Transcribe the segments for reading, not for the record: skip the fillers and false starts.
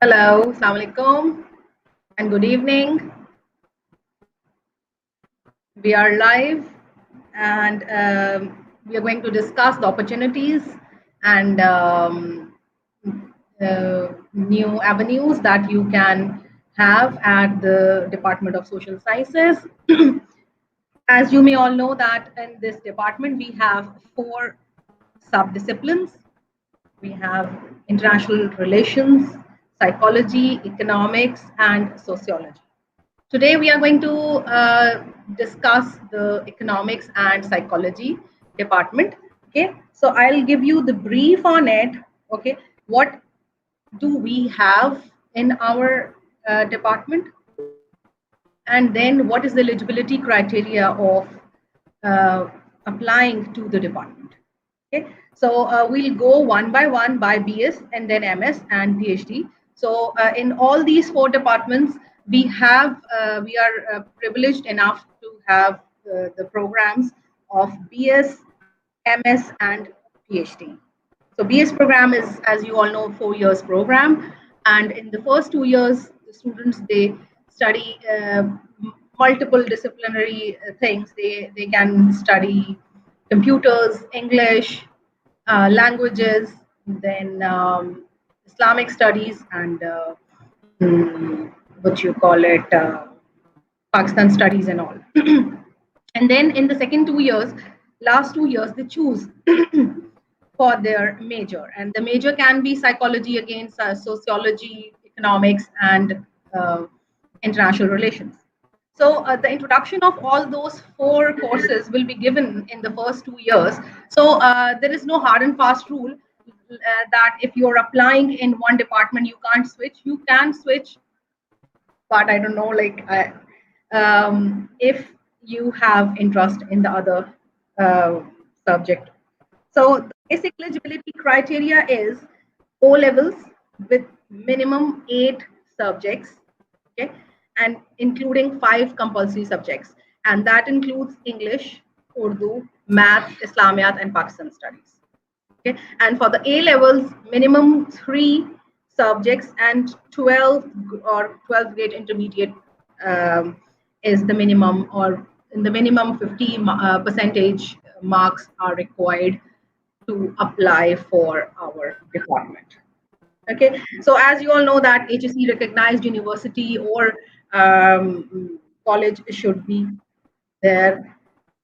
Hello, Assalamu alaikum, and good evening. We are live, and we are going to discuss the opportunities and new avenues that you can have at the Department of Social Sciences. As you may all know that in this department we have four sub-disciplines. We have international relations, psychology, economics, and sociology. Today we are going to discuss the economics and psychology department. Okay, so I'll give you the brief on it. Okay, what do we have in our department, and then what is the eligibility criteria of applying to the department. Okay, so we'll go one by BS and then MS and PhD. So in all these four departments, we are privileged enough to have the programs of BS, MS, and PhD. So BS program is, as you all know, 4 years program, and in the first 2 years, the students they study multiple disciplinary things. They can study computers, English, languages, then Islamic studies, and what you call it, Pakistan studies and all. And then in the second 2 years, last 2 years, they choose for their major, and the major can be psychology again, sociology, economics, and international relations. So the introduction of all those four courses will be given in the first 2 years. So there is no hard and fast rule that if you're applying in one department, you can't switch. You can switch, but I don't know, like if you have interest in the other subject. So the basic eligibility criteria is O levels with minimum 8 subjects, okay, and including 5 compulsory subjects, and that includes English, Urdu, Math, Islamiyat, and Pakistan studies. Okay, and for the A levels, minimum 3 subjects and 12 or 12th grade intermediate is the minimum, or in the minimum 50 percentage marks are required to apply for our department. Okay, so as you all know that HSC recognized university or college should be there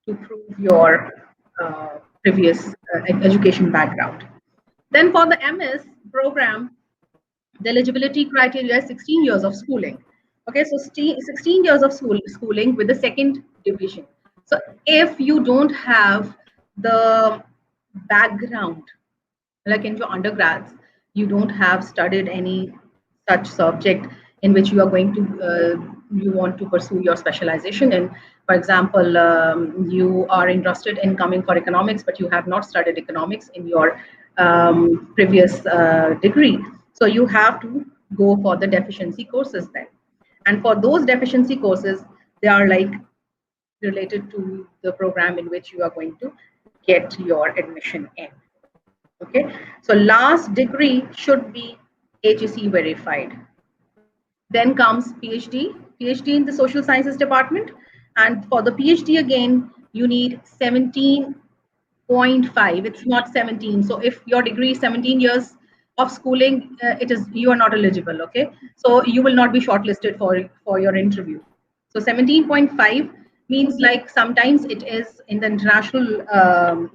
to prove your previous education background. Then for the MS program, the eligibility criteria is 16 years of schooling. Okay, so 16 years of schooling with the second division. So if you don't have the background, like in your undergrads, you don't have studied any such subject in which you are going to you want to pursue your specialization in. For example, you are interested in coming for economics, but you have not studied economics in your previous degree. So you have to go for the deficiency courses then. And for those deficiency courses, they are like related to the program in which you are going to get your admission in. Okay, so last degree should be HEC verified. Then comes PhD in the social sciences department, and for the PhD again you need 17.5. It's not 17. So if your degree is 17 years of schooling, you are not eligible. Okay, so you will not be shortlisted for your interview. So 17.5 means, like, sometimes it is in the international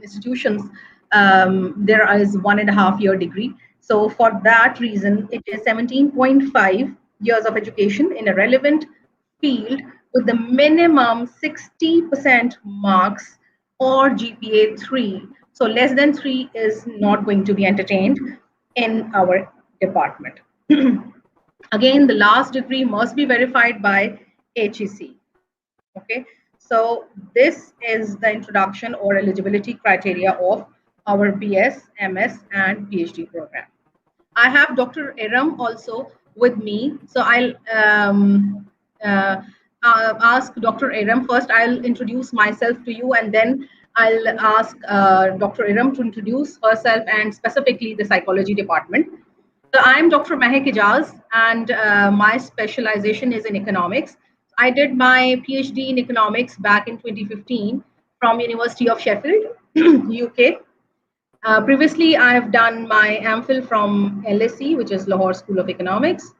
institutions, there is 1.5 year degree. So for that reason, it is 17.5 years of education in a relevant field with the minimum 60% marks or GPA 3. So less than 3 is not going to be entertained in our department. Again, the last degree must be verified by HEC. Okay, so this is the introduction or eligibility criteria of our BS, MS, and PhD program. I have Dr. Erum also with me, so I'll ask Dr. Erum first. I'll introduce myself to you, and then I'll ask Dr. Erum to introduce herself and specifically the psychology department. So I'm Dr. Mehak Ejaz, and my specialization is in economics. I did my PhD in economics back in 2015 from University of Sheffield, UK. Previously, I have done my MPhil from LSE, which is Lahore School of Economics,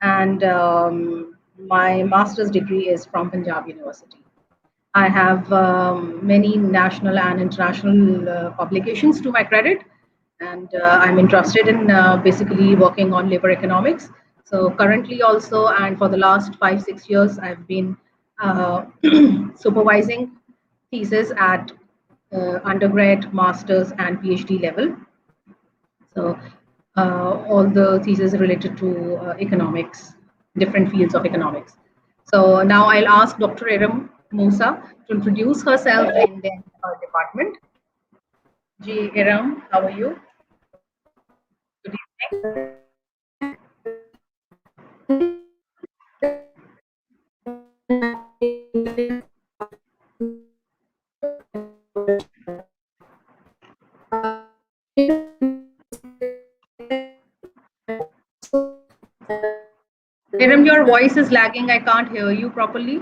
and my master's degree is from Punjab University. I have many national and international publications to my credit, and I'm interested in basically working on labor economics. So currently also, and for the last 5-6 years, I've been supervising thesis at undergrad, master's, and PhD level. So all the theses related to economics, different fields of economics. So now I'll ask Dr. Erum Moosa to introduce herself and then her department. Ji Erum, how are you? Good evening. Erum, your voice is lagging. I can't hear you properly.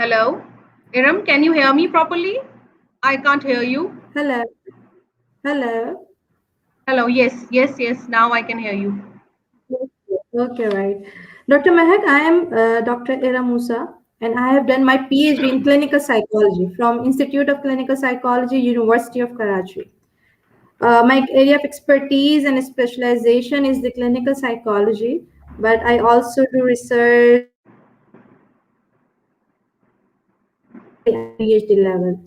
Hello? Erum, can you hear me properly? I can't hear you. Hello. Hello. Hello. Yes, yes, yes. Now I can hear you. Okay, right. Dr. Mehak, I am Dr. Erum Moosa, and I have done my PhD in clinical psychology from Institute of Clinical Psychology, University of Karachi. My area of expertise and specialization is the clinical psychology, but I also do research at PhD level.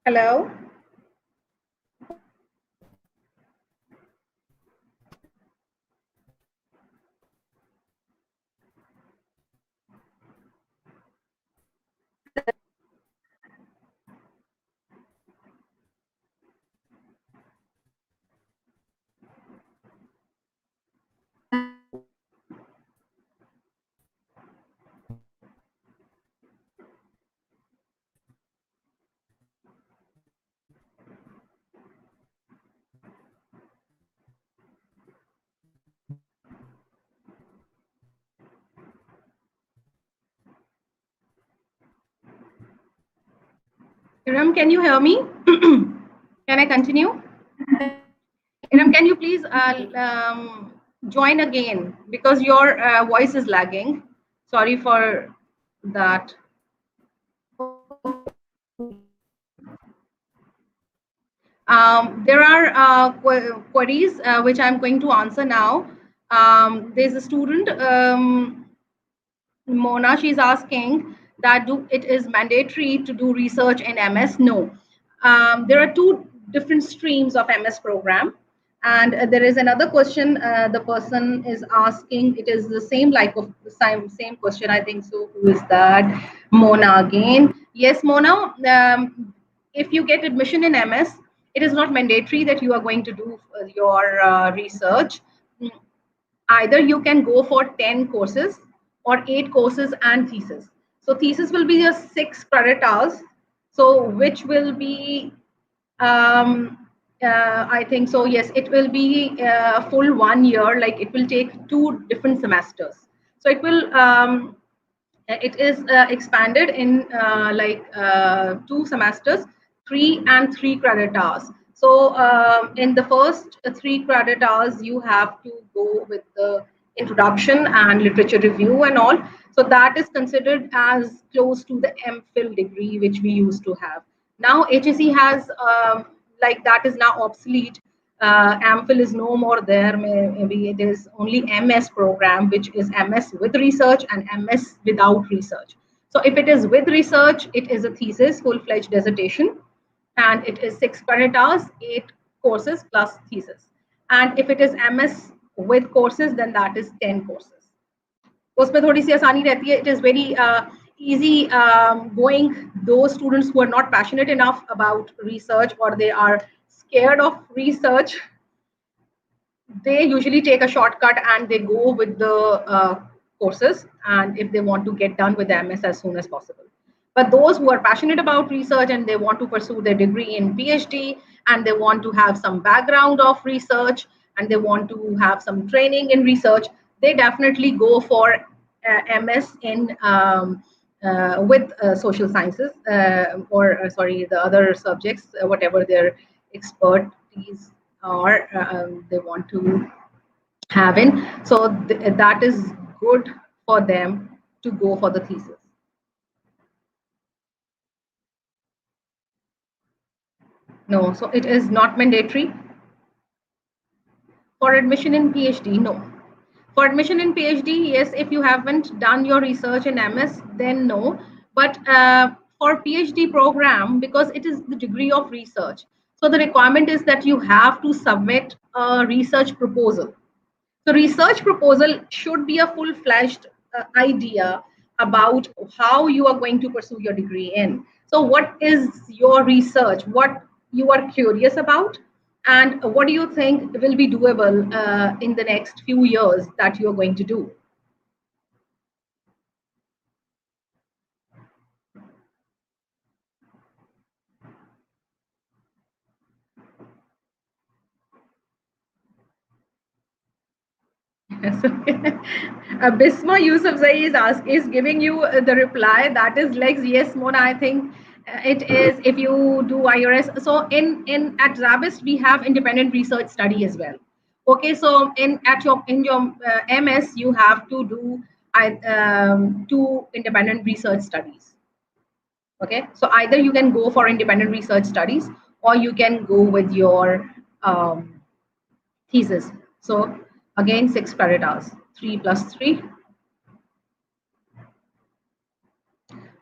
Hello? Erum, can you hear me? Can I continue? Erum, can you please join again because your voice is lagging. Sorry for that. There are queries which I'm going to answer now. There's a student, Mona, she's asking that it is mandatory to do research in MS? No. There are two different streams of MS program. And there is another question the person is asking. It is the same like of the same question, I think so. Who is that? Mona again. Yes, Mona. If you get admission in MS, it is not mandatory that you are going to do your research. Either you can go for 10 courses or 8 courses and thesis. So thesis will be just 6 credit hours. So which will be, I think so, yes, it will be a full 1 year, like it will take 2 different semesters. So it is expanded in 2 semesters, 3 and 3 credit hours. So in the first 3 credit hours, you have to go with the introduction and literature review and all. So that is considered as close to the MPhil degree, which we used to have. Now HSC has like that is now obsolete. AMPhil is no more there. Maybe it is only MS program, which is MS with research and MS without research. So if it is with research, it is a thesis, full-fledged dissertation, and it is 6 credit hours, 8 courses plus thesis. And if it is MS with courses, then that is 10 courses. उसमें थोड़ी सी आसानी रहती है. It is very easy going those students who are not passionate enough about research or they are scared of research. They usually take a shortcut and they go with the courses, and if they want to get done with the MS as soon as possible. But those who are passionate about research and they want to pursue their degree in PhD and they want to have some background of research and they want to have some training in research, they definitely go for MS in with social sciences or sorry, the other subjects, whatever their expertise or they want to have in. So that is good for them to go for the thesis. No, so it is not mandatory. For admission in PhD, no. For admission in PhD, yes, if you haven't done your research in MS, then no. But for PhD program, because it is the degree of research, so the requirement is that you have to submit a research proposal. So research proposal should be a full-fledged idea about how you are going to pursue your degree in. So what is your research? What you are curious about? And what do you think will be doable in the next few years that you are going to do? Bisma Yousafzai is giving you the reply. That is like, yes, Mona, I think it is if you do IRS. So in at SZABIST, we have independent research study as well. Okay, so in your MS, you have to do 2 independent research studies. Okay, so either you can go for independent research studies or you can go with your thesis. So again, 6 credit hours, 3 plus 3.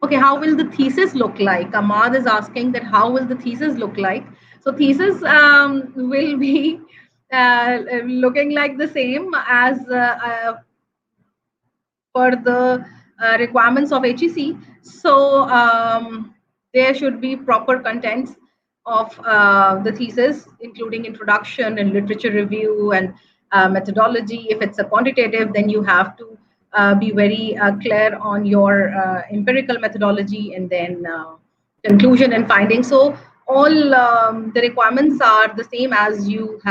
Okay, how will the thesis look like? Ahmad is asking that how will the thesis look like? So thesis will be looking like the same as for the requirements of HEC. So there should be proper contents of the thesis, including introduction and literature review and methodology. If it's a quantitative, then you have to be very clear on your empirical methodology and then conclusion and finding. So all the requirements are the same as you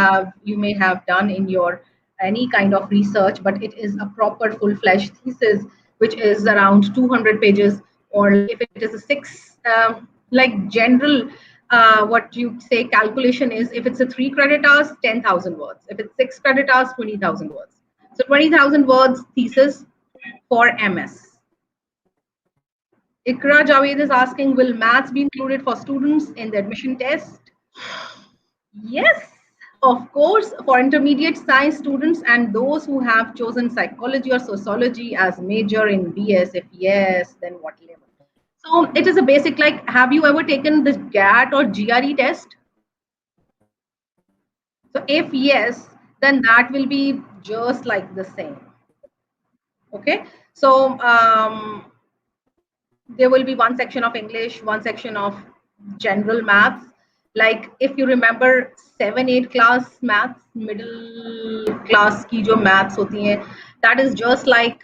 may have done in your any kind of research, but it is a proper full-fledged thesis, which is around 200 pages, or if it is a 6 like general what you say calculation is, if it's a 3 credit hours, 10,000 words. If it's 6 credit hours, 20,000 words. So 20,000 words thesis for MS. Ikra Javed is asking, will maths be included for students in the admission test? Yes, of course, for intermediate science students and those who have chosen psychology or sociology as major in BS. If yes, then what level? So it is a basic, like, have you ever taken the GAT or GRE test? So if yes, then that will be just like the same. Okay, so there will be one section of English, one section of general maths. Like if you remember 7-8 class maths, middle class की जो maths होती हैं, that is just like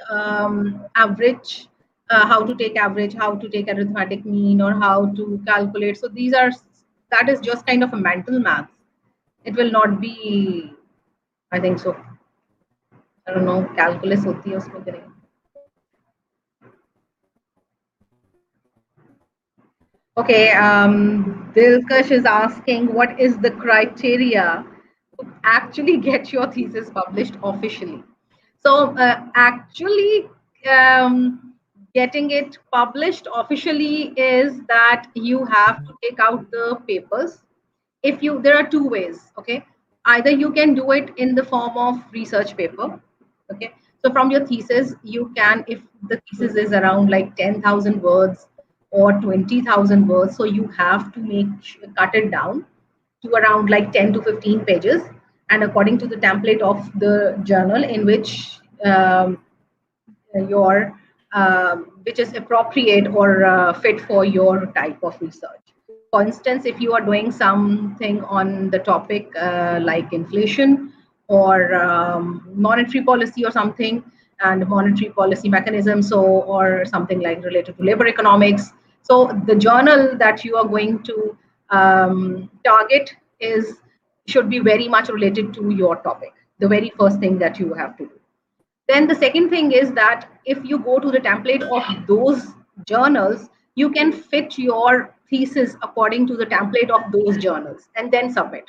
average, how to take average, how to take arithmetic mean, or how to calculate. So that is just kind of a mental math. It will not be, I think so. I don't know, calculus होती है उसमें कि नहीं. Okay, Dilkash is asking, what is the criteria to actually get your thesis published officially? So actually, getting it published officially is that you have to take out the papers. If you, there are two ways, okay? Either you can do it in the form of research paper, okay? So from your thesis, you can, if the thesis is around like 10,000 words or 20,000 words, so you have to cut it down to around like 10 to 15 pages, and according to the template of the journal in which your which is appropriate or fit for your type of research. For instance, if you are doing something on the topic like inflation or monetary policy or something, and monetary policy mechanism, so or something like related to labor economics, so the journal that you are going to target is should be very much related to your topic, the very first thing that you have to do. Then the second thing is that if you go to the template of those journals, you can fit your thesis according to the template of those journals and then submit.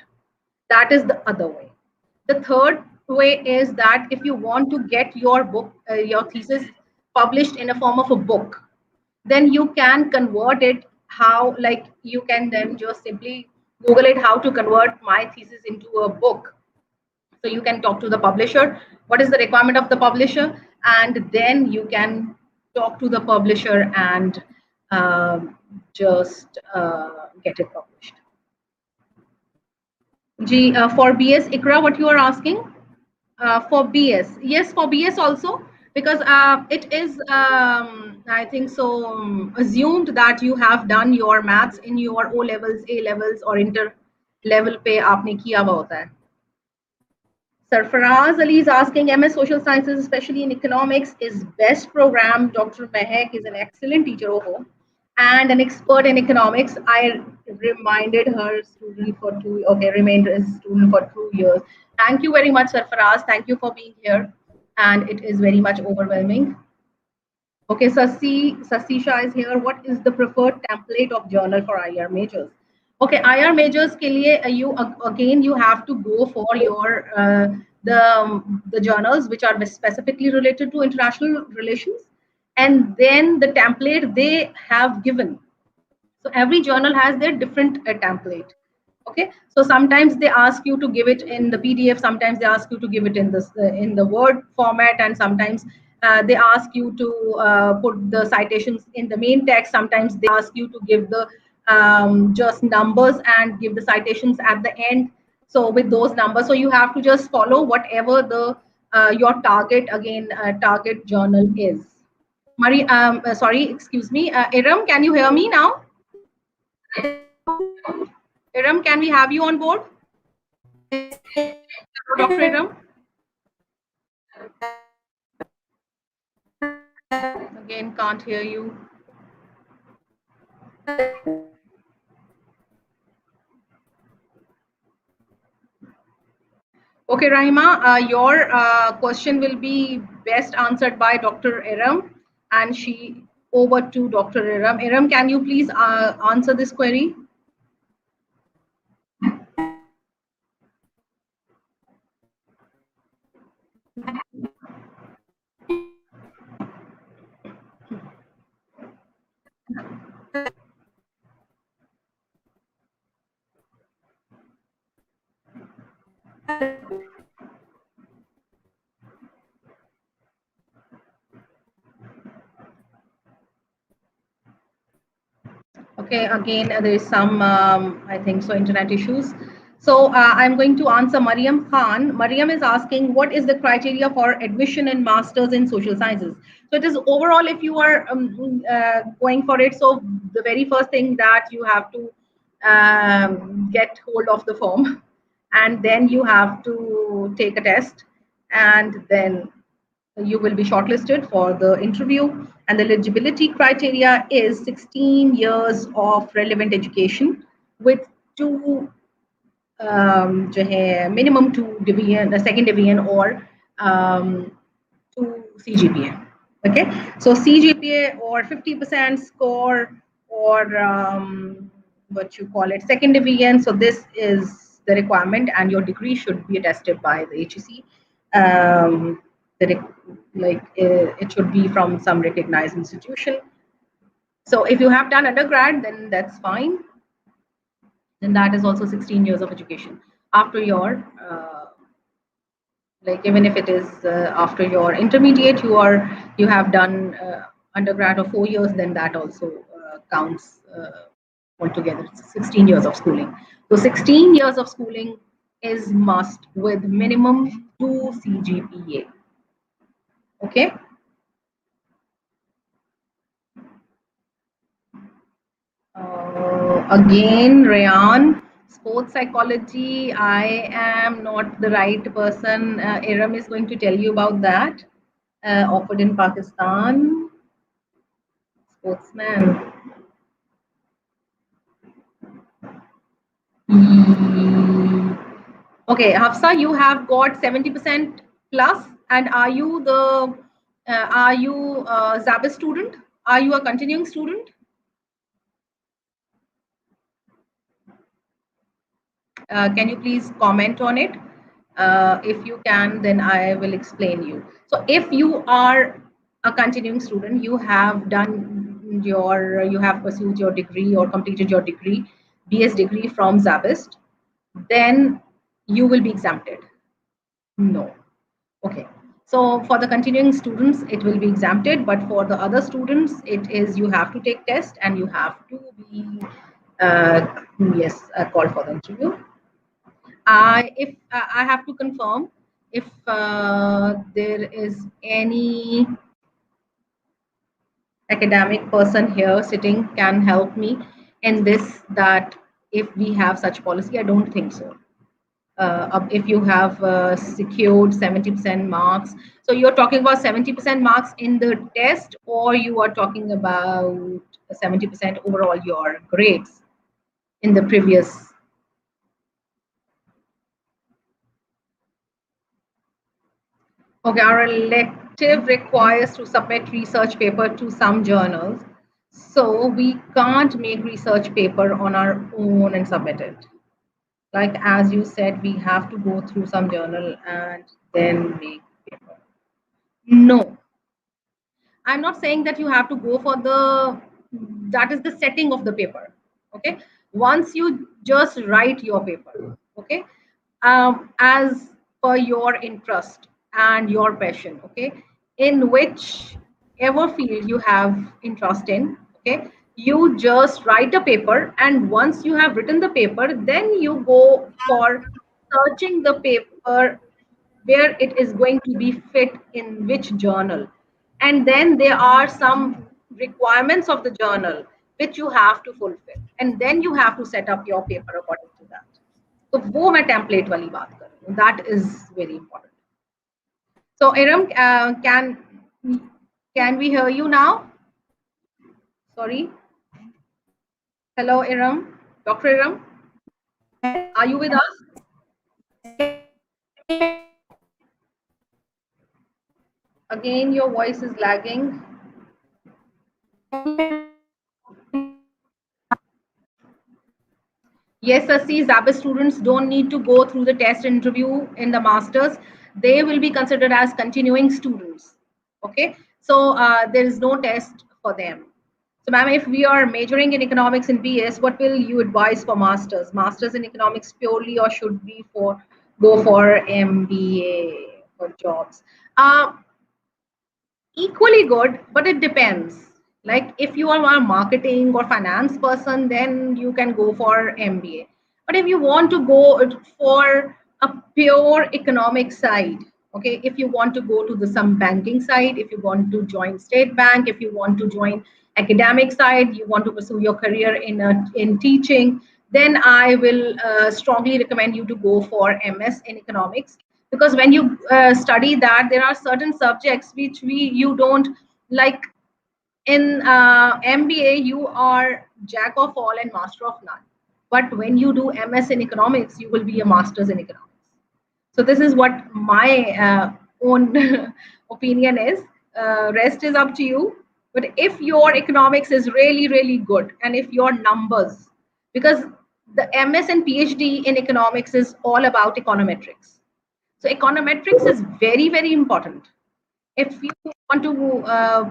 That is the other way. The third way is that if you want to get your book, your thesis published in a form of a book, then you can convert it how, like you can then just simply Google it, how to convert my thesis into a book. So you can talk to the publisher, what is the requirement of the publisher, and then you can talk to the publisher and just get it published. For BS, Ikra, what you are asking? For BS, yes, for BS also, because it is, I think so, assumed that you have done your maths in your O levels, A levels, or inter level पे आपने किया हुआ होता है. Sarfaraz Ali is asking, MS Social Sciences, especially in economics, is best program. Dr. Mehak is an excellent teacher and an expert in economics. I reminded her student for remained a student for 2 years. Thank you very much, Sarfaraz. Thank you for being here. And it is very much overwhelming. Okay, Sasisha is here. What is the preferred template of journal for IR majors? Okay, IR majors ke liye, you have to go for your the journals which are specifically related to international relations, and then the template they have given. So every journal has their different template. Okay, so sometimes they ask you to give it in the PDF, sometimes they ask you to give it in the Word format, and sometimes they ask you to put the citations in the main text. Sometimes they ask you to give the just numbers and give the citations at the end. So with those numbers, so you have to just follow whatever the your target journal is. Sorry, excuse me, Erum, can you hear me now? Erum, can we have you on board? Dr. Erum? Again, can't hear you. Okay, Rahima, your question will be best answered by Dr. Erum, and she over to Dr. Erum. Erum, can you please answer this query? Okay, again, there is some, I think so, internet issues. So I'm going to answer Mariam Khan. Mariam is asking, what is the criteria for admission in Masters in Social Sciences? So it is overall, if you are going for it, so the very first thing that you have to get hold of the form, and then you have to take a test, and then you will be shortlisted for the interview. And the eligibility criteria is 16 years of relevant education with two minimum 2 division, the second division, or 2 CGPA. Okay, so CGPA or 50% score, or what you call it, second division. So this is the requirement, and your degree should be attested by the HEC. it should be from some recognized institution. So if you have done undergrad, then that's fine. Then that is also 16 years of education after your even if it is after your intermediate, you have done undergrad of 4 years, then that also counts altogether. It's 16 years of schooling. So 16 years of schooling is must with minimum 2 CGPA. Okay. Again, Rayan, sports psychology, I am not the right person. Erum is going to tell you about that. Offered in Pakistan. Sportsman. Okay, Hafsa, you have got 70% plus, and are you SZABIST student? Are you a continuing student? Can you please comment on it? If you can, then I will explain you. So if you are a continuing student, you have pursued your degree or completed your degree, BS degree from SZABIST, then you will be exempted. No. Okay. So for the continuing students, it will be exempted, but for the other students, it is you have to take test and you have to be called for the interview. If I have to confirm if there is any academic person here sitting can help me in this, that if we have such policy, I don't think so. If you have secured 70% marks, so you're talking about 70% marks in the test, or you are talking about 70% overall your grades in the previous. Okay, our elective requires to submit research paper to some journals. So we can't make research paper on our own and submit it. Like as you said, we have to go through some journal and then make paper. No. I'm not saying that you have to go for that is the setting of the paper. Okay. Once you just write your paper, okay, as per your interest and your passion, okay, in whichever field you have interest in, okay, you just write a paper, and once you have written the paper, then you go for searching the paper where it is going to be fit in which journal, and then there are some requirements of the journal which you have to fulfill, and then you have to set up your paper according to that. तो वो मैं template वाली बात कर रही हूँ. That is very important. So Erum, can we hear you now? Sorry. Hello, Erum. Dr. Erum, are you with us? Again, your voice is lagging. Yes, see, SZABIST students don't need to go through the test interview in the masters. They will be considered as continuing students. Okay, so there is no test for them. So, ma'am, if we are majoring in economics in BS, what will you advise for masters? Masters in economics purely, or should we go for MBA for jobs? Equally good, but it depends. Like if you are a marketing or finance person, then you can go for MBA. But if you want to go for a pure economic side, okay, if you want to go to some banking side, if you want to join State Bank, if you want to join academic side, you want to pursue your career in teaching, then I will strongly recommend you to go for MS in economics. Because when you study that, there are certain subjects which you don't like. In MBA, you are jack of all and master of none. But when you do MS in economics, you will be a master's in economics. So this is what my own opinion is. Rest is up to you. But if your economics is really, really good, and if your numbers, because the MS and PhD in economics is all about econometrics. So econometrics is very, very important. if you want to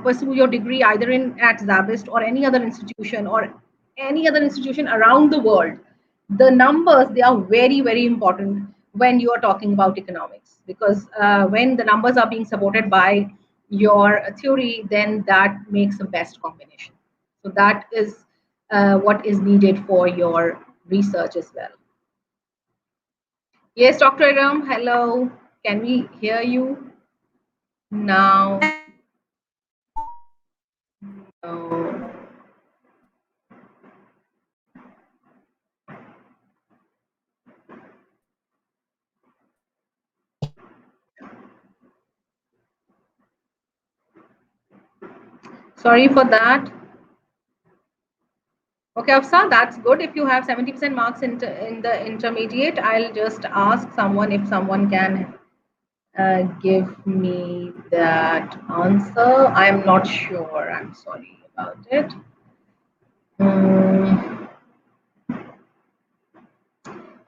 pursue your degree either at SZABIST or any other institution around the world, the numbers, they are very, very important when you are talking about economics, because when the numbers are being supported by your theory, then that makes the best combination. So that is what is needed for your research as well. Yes, Dr. Erum, hello. Can we hear you now? No. Sorry for that. Okay, Afsa, that's good. If you have 70% marks in the intermediate, I'll just ask someone if someone can give me that answer. I'm not sure. I'm sorry about it.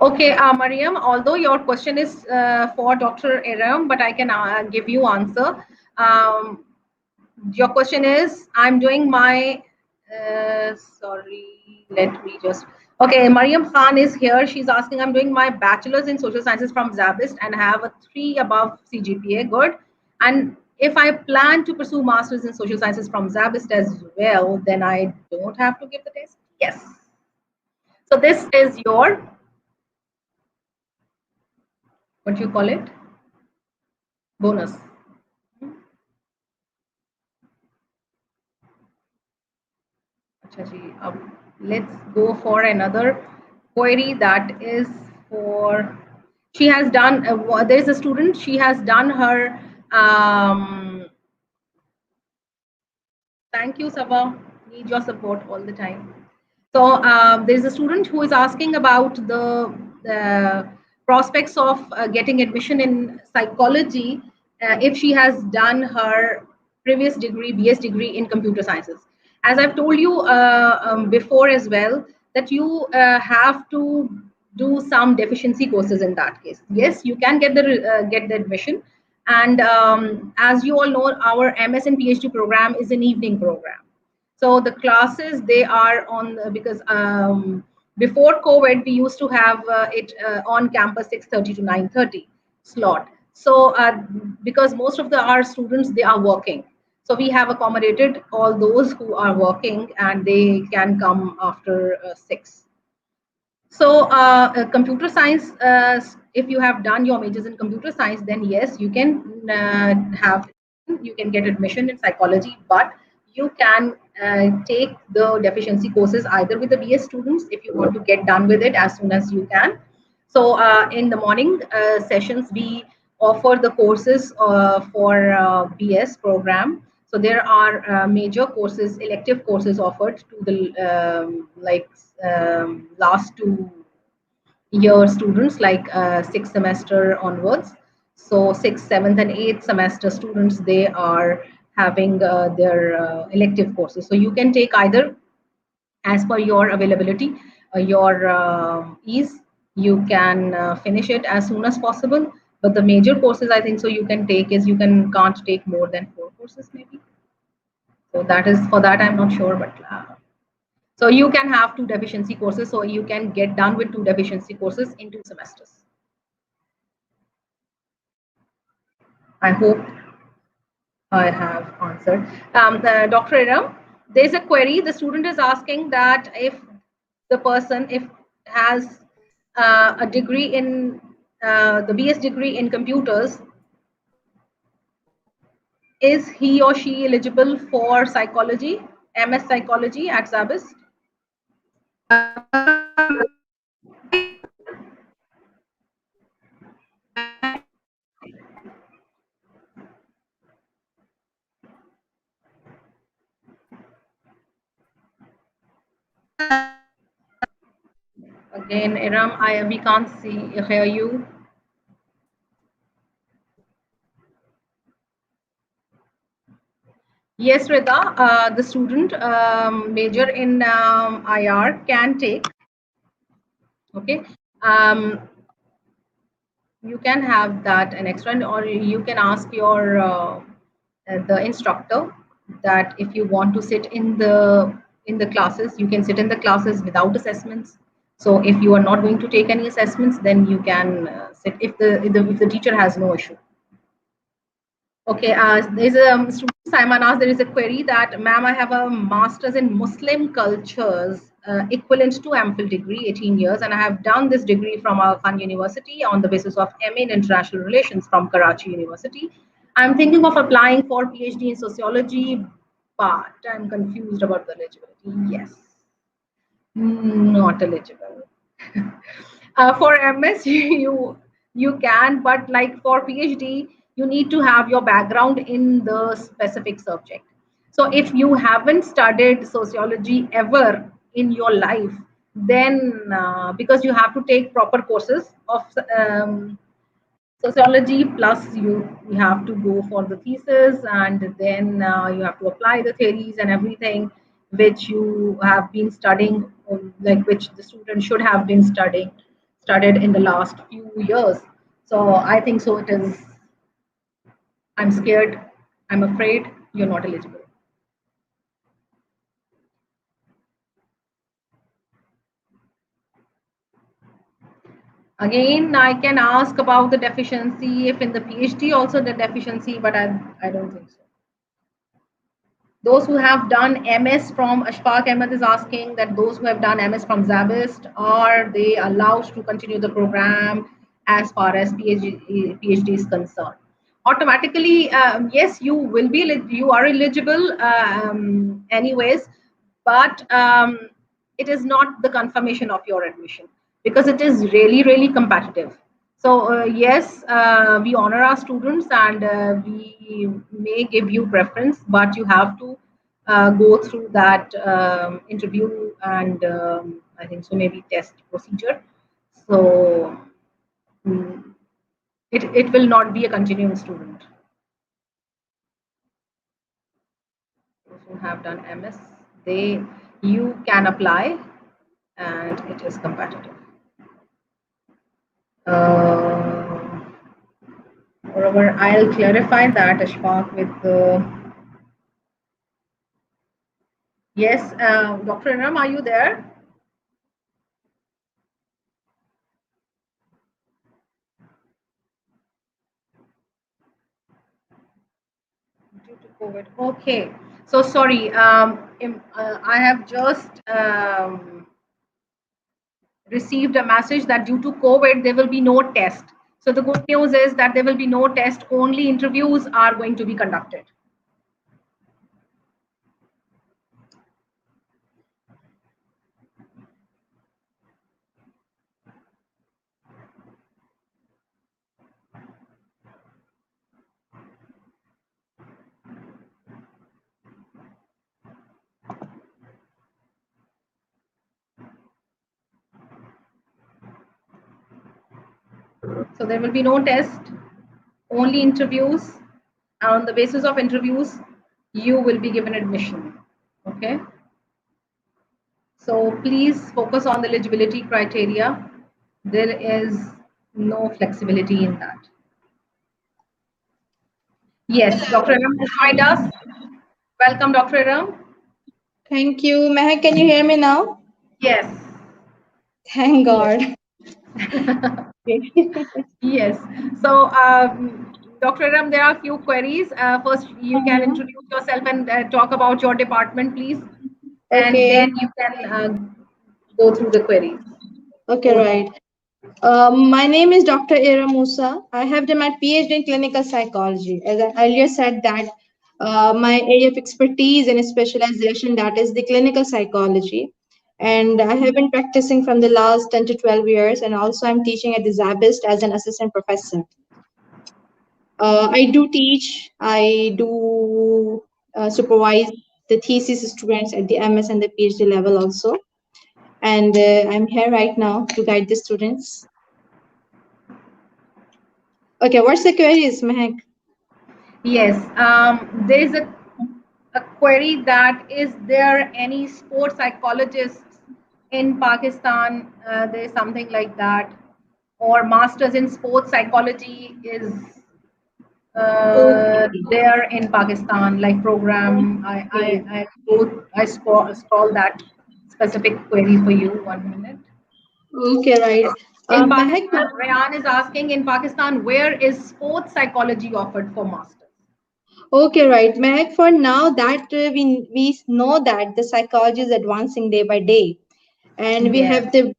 Okay, Mariam, although your question is for Dr. Erum, but I can give you answer. Your question is, I'm doing my, sorry, let me just, okay, Mariam Khan is here. She's asking, I'm doing my bachelor's in social sciences from SZABIST and have a 3 above CGPA, good. And if I plan to pursue master's in social sciences from SZABIST as well, then I don't have to give the test? Yes. So this is your, what do you call it? Bonus. Let's go for another query that is for, she has done, there's a student, she has done her, thank you, Sabah, need your support all the time. So there's a student who is asking about the prospects of getting admission in psychology if she has done her previous degree, BS degree in computer sciences. As I've told you before as well, that you have to do some deficiency courses in that case. Yes, you can get the admission. And as you all know, our MS and PhD program is an evening program. So the classes, they are on, because before COVID, we used to have it on campus 6:30 to 9:30 slot. So because most of our students, they are working. So we have accommodated all those who are working and they can come after 6. So computer science, if you have done your majors in computer science, then yes, you can you can get admission in psychology, but you can take the deficiency courses either with the BS students if you want to get done with it as soon as you can. So in the morning sessions, we offer the courses for BS program. So there are major courses, elective courses offered to the last 2-year students, like 6th semester onwards. So 6th, 7th, and 8th semester students, they are having their elective courses. So you can take either as per your availability, your ease. You can finish it as soon as possible. But the major courses, I think, so you can take is, you can't take more than 4 courses maybe. So that is, for that I'm not sure, but so you can have 2 deficiency courses. So you can get done with 2 deficiency courses in 2 semesters. I hope I have answered. Dr. Erum, there's a query. The student is asking that if the person, if has a degree in the BS degree in computers, is he or she eligible for psychology, MS psychology at SZABIST? Again, Erum, we can't hear you. Yes, Rida, the student major in IR can take. Okay, you can have that an extra, or you can ask your the instructor that if you want to sit in the classes, you can sit in the classes without assessments. So if you are not going to take any assessments, then you can sit if the teacher has no issue. Okay, there's a student, Simon asked, there is a query that, ma'am, I have a master's in Muslim cultures equivalent to MPhil degree, 18 years, and I have done this degree from Al Khan University on the basis of MA in International Relations from Karachi University. I'm thinking of applying for PhD in sociology, but I'm confused about the eligibility. Yes, not eligible. For MS, you can, but like for PhD, you need to have your background in the specific subject. So if you haven't studied sociology ever in your life, then because you have to take proper courses of sociology, plus you have to go for the thesis, and then you have to apply the theories and everything which you have been studying, like which the student should have been studied in the last few years. So I think so it is, I'm scared, I'm afraid you're not eligible. Again, I can ask about the deficiency if in the PhD also the deficiency, but I don't think so. Those who have done MS from Ashfaq Ahmed is asking that those who have done MS from SZABIST, are they allowed to continue the program as far as PhD is concerned? Automatically, yes, you will be, you are eligible anyways, but it is not the confirmation of your admission because it is really, really competitive. So yes, we honor our students and we may give you preference, but you have to go through that interview and I think so maybe test procedure. So it will not be a continuing student. Those who have done MS, you can apply and it is competitive. Moreover, I'll clarify that, Ashfaq, with the. Yes, Dr. Erum, are you there? Due to COVID. Okay. So sorry. I have just received a message that due to COVID, there will be no test. So the good news is that there will be no test. Only interviews are going to be conducted. So there will be no test, only interviews. And on the basis of interviews, you will be given admission. Okay. So please focus on the eligibility criteria. There is no flexibility in that. Yes, Dr. Erum has joined us. Welcome, Dr. Erum. Thank you. Mehak, can you hear me now? Yes. Thank God. Yes. So, Dr. Erum, there are a few queries. First, you can introduce yourself and talk about your department, please. And then you can go through the queries. Okay, right. My name is Dr. Erum Moosa. I have done my PhD in clinical psychology. As I earlier said that my area of expertise and specialization, that is the clinical psychology. And I have been practicing from the last 10 to 12 years. And also I'm teaching at the SZABIST as an assistant professor. I do teach, I do supervise the thesis students at the MS and the PhD level also. And I'm here right now to guide the students. Okay, what's the queries, Mehak? Yes, there is a query that is there any sports psychologists in Pakistan? There is something like that, or masters in sports psychology is Okay. there in Pakistan, like program. Okay. Scroll that specific query for you. 1 minute. Okay, right. In Mehak, Pakistan, Rayan is asking, in Pakistan, where is sports psychology offered for masters? okay, right. Mehak, for now that we know that the psychology is advancing day by day, and we Yes. have the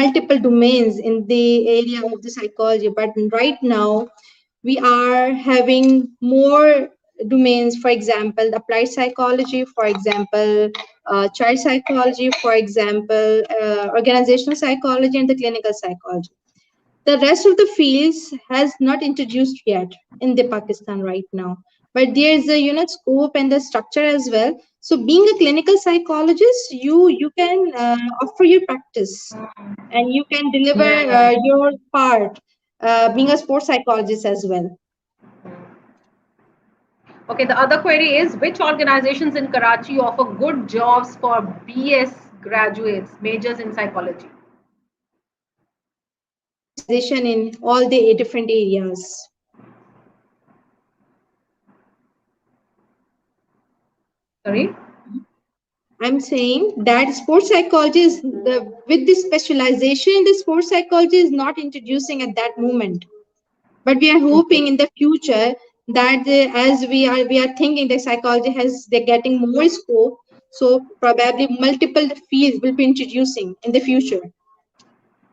multiple domains in the area of the psychology. But right now, we are having more domains. For example, applied psychology. For example, child psychology. For example, organizational psychology and the clinical psychology. The rest of the fields has not introduced yet in the Pakistan right now, but there is a scope and the structure as well. So being a clinical psychologist, you can offer your practice and you can deliver Yeah. your part, being a sports psychologist as well. Okay, the other query is, which organizations in Karachi offer good jobs for BS graduates, majors in psychology? Organization in all the different areas. Sorry? I'm saying that sports psychology is with the specialization in the sports psychology is not introducing at that moment. But we are hoping in the future that as we are thinking that psychology has they're getting more scope, so probably multiple fields will be introducing in the future.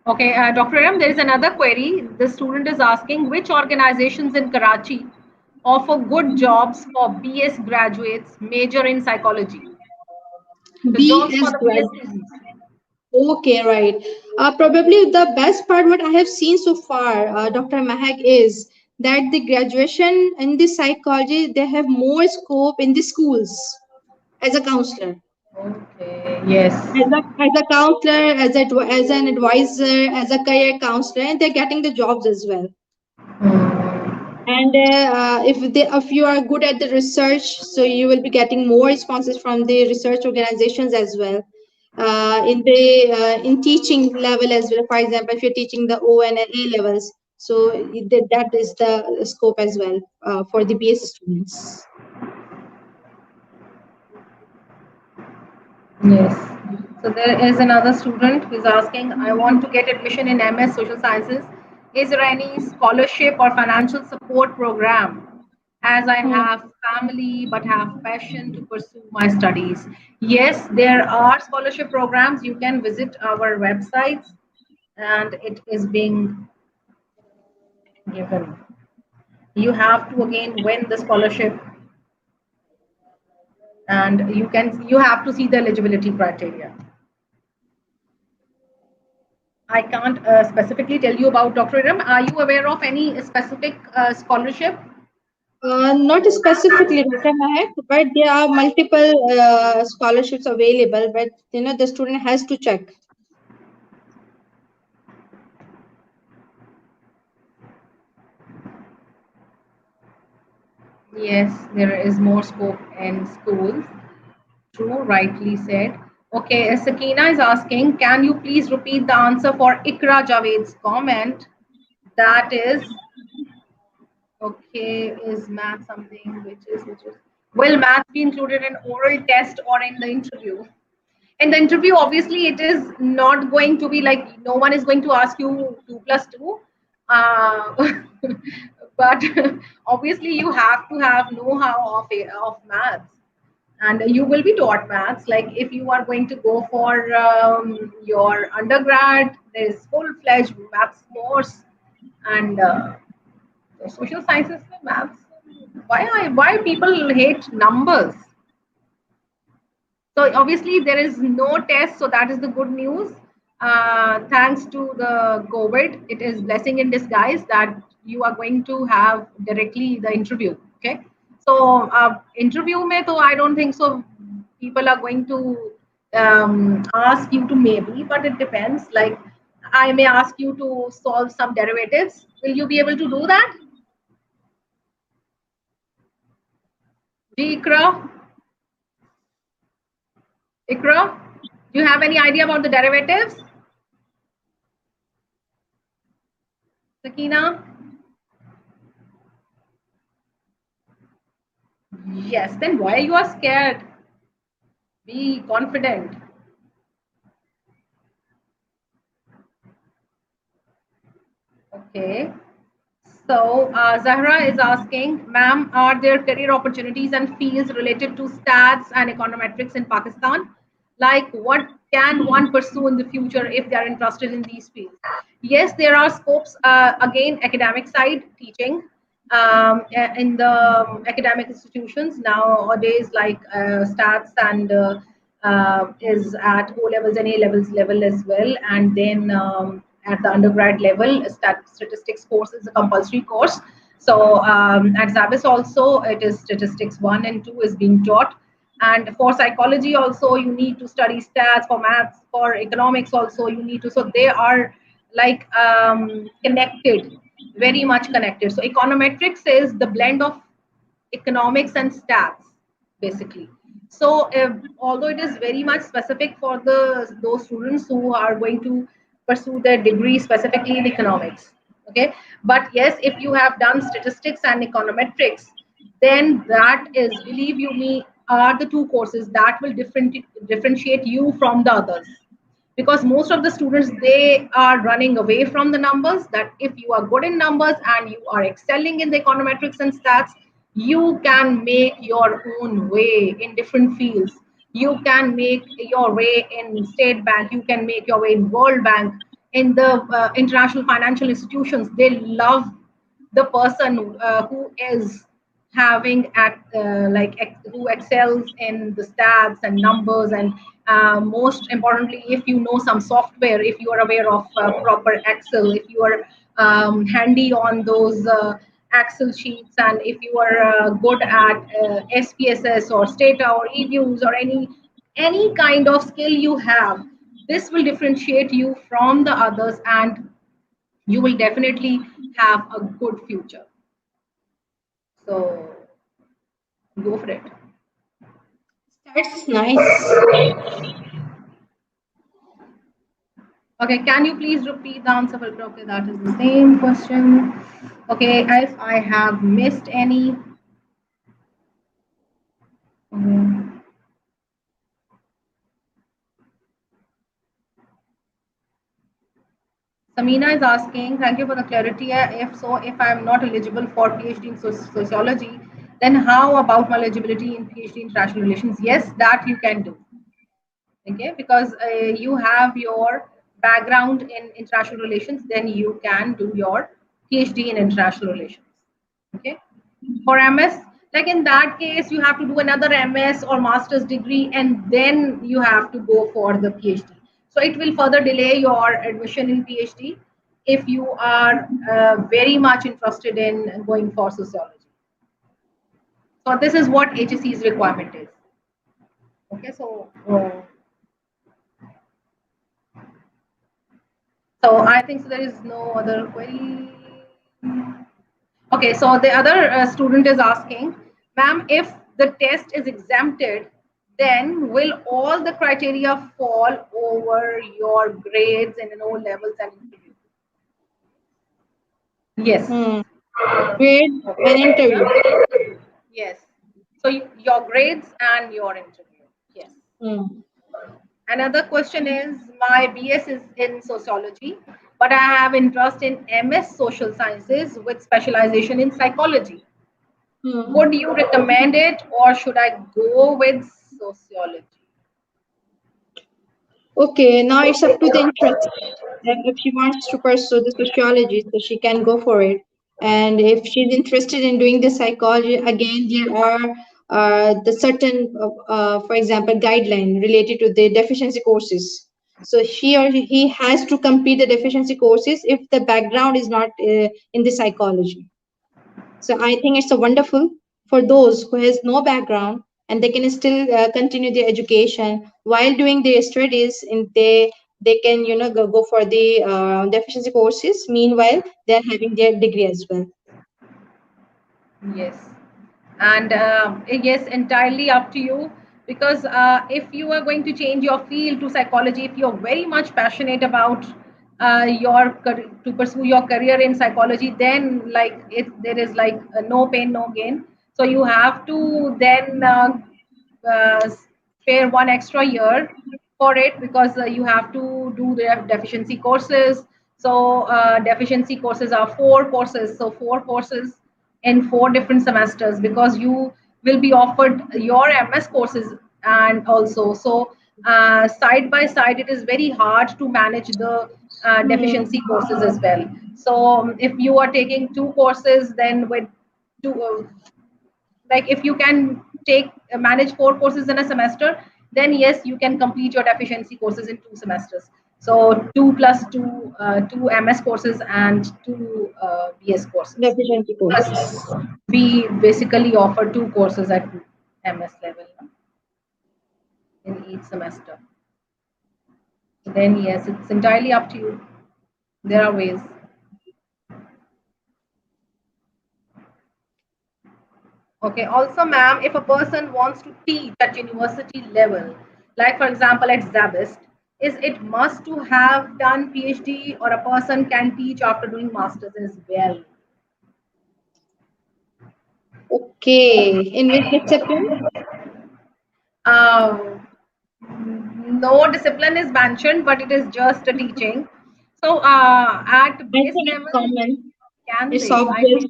Okay, Dr. Erum, there is another query. The student is asking, which organizations in Karachi offer good jobs for BS graduates, major in psychology? The jobs for BS the BS grad. students. Okay, right. Probably the best part what I have seen so far, Dr. Mehak, is that the graduation in the psychology they have more scope in the schools as a counselor. Okay, yes. As a counselor, as an advisor, as a career counselor, and they're getting the jobs as well. Hmm. And if you are good at the research, so you will be getting more responses from the research organizations as well. In teaching level as well. For example, if you're teaching the O and A levels, so that is the scope as well for the BS students. Yes. So there is another student who is asking, I want to get admission in MS Social Sciences. Is there any scholarship or financial support program? As I Hmm. have family but have passion to pursue my studies. Yes, there are scholarship programs. You can visit our websites and it is being given. You have to again win the scholarship and you have to see the eligibility criteria. I can't specifically tell you about Dr. Erum. Are you aware of any specific scholarship? Not specifically, Dr. Mahek, but there are multiple scholarships available. But the student has to check. Yes, there is more scope in schools. True, rightly said. Okay, Sakina is asking, can you please repeat the answer for Ikra Javed's comment? That is, okay, is math something which is, will math be included in oral test or in the interview? In the interview, obviously, it is not going to be like no one is going to ask you 2 plus 2. Uh, but obviously, you have to have know-how of maths and you will be taught maths. Like if you are going to go for your undergrad, there is full-fledged maths course and social sciences में maths. Why people hate numbers? So obviously there is no test, so that is the good news. Thanks to the COVID, it is blessing in disguise that you are going to have directly the interview. Okay, so interview mein to I don't think so. People are going to ask you to maybe, but it depends. Like I may ask you to solve some derivatives. Will you be able to do that? Ikra, Ikra, do you have any idea about the derivatives? Sakina? Yes, then why you are scared? Be confident. Okay. So Zahra is asking, ma'am, are there career opportunities and fields related to stats and econometrics in Pakistan? Like what can one pursue in the future if they are interested in these fields? Yes, there are scopes, again, academic side, teaching in the academic institutions nowadays, like stats and is at O levels and A levels level as well. And then at the undergrad level, statistics course is a compulsory course. So at SZABIST also, it is statistics 1 and 2 is being taught. And for psychology also, you need to study stats. For maths, for economics also, you need to. So they are like connected, very much connected. So econometrics is the blend of economics and stats, basically. So although it is very much specific for those students who are going to pursue their degree specifically in economics, okay, but yes, if you have done statistics and econometrics, then that is, believe you me, are the two courses that will differentiate you from the others. Because most of the students, they are running away from the numbers, that if you are good in numbers and you are excelling in the econometrics and stats, you can make your own way in different fields. You can make your way in State Bank, you can make your way in World Bank, in the international financial institutions. They love the person who is having who excels in the stats and numbers. And most importantly, if you know some software, if you are aware of proper Excel, if you are handy on those Excel sheets, and if you are good at SPSS or Stata or EViews or any kind of skill you have, this will differentiate you from the others, and you will definitely have a good future. So go for it. That's nice. Okay, can you please repeat the answer? Okay, that is the same question. Okay, if I have missed any. Samina is asking, thank you for the clarity. If so, if I am not eligible for PhD in sociology, then how about my eligibility in PhD in international relations? Yes, that you can do. Okay, because you have your background in international relations, then you can do your PhD in international relations. Okay, for MS, like in that case, you have to do another MS or master's degree, and then you have to go for the PhD. So it will further delay your admission in PhD if you are very much interested in going for sociology. So this is what HSC's requirement is. Okay, so I think so there is no other query. Okay, so the other student is asking, ma'am, if the test is exempted, then will all the criteria fall over your grades in O levels and interview? Yes. Grade and interview. Yes. So your grades and your interview. Yes. Another question is, my BS is in sociology, but I have interest in MS social sciences with specialization in psychology. Would you recommend it, or should I go with sociology? Okay, now it's up to the interest. If she wants to pursue the sociology, so she can go for it. And if she's interested in doing the psychology, again, there are the certain, for example, guideline related to the deficiency courses. So she or he has to complete the deficiency courses if the background is not in the psychology. So I think it's a wonderful for those who has no background, and they can still continue their education while doing their studies, and they can go for the deficiency courses. Meanwhile, they're having their degree as well. Yes, and yes, entirely up to you. Because if you are going to change your field to psychology, if you're very much passionate about to pursue your career in psychology, then there is like no pain, no gain. So you have to then spare 1 extra year for it, because you have to do the deficiency courses. So deficiency courses are 4 courses. So 4 courses in 4 different semesters, because you will be offered your MS courses. And also, so side by side, it is very hard to manage the deficiency courses as well. So if you are taking 2 courses, then with two, like if you can take manage 4 courses in a semester, then yes, you can complete your deficiency courses in 2 semesters. So 2 plus 2, 2 MS courses and 2 BS courses. Deficiency courses. We basically offer 2 courses at MS level in each semester. Then yes, it's entirely up to you. There are ways. Okay, also ma'am, if a person wants to teach at university level, like for example at SZABIST, is it must to have done PhD, or a person can teach after doing masters as well? Okay, in which discipline? No discipline is mentioned, but it is just a teaching. So at base level, Common. can It's they? obvious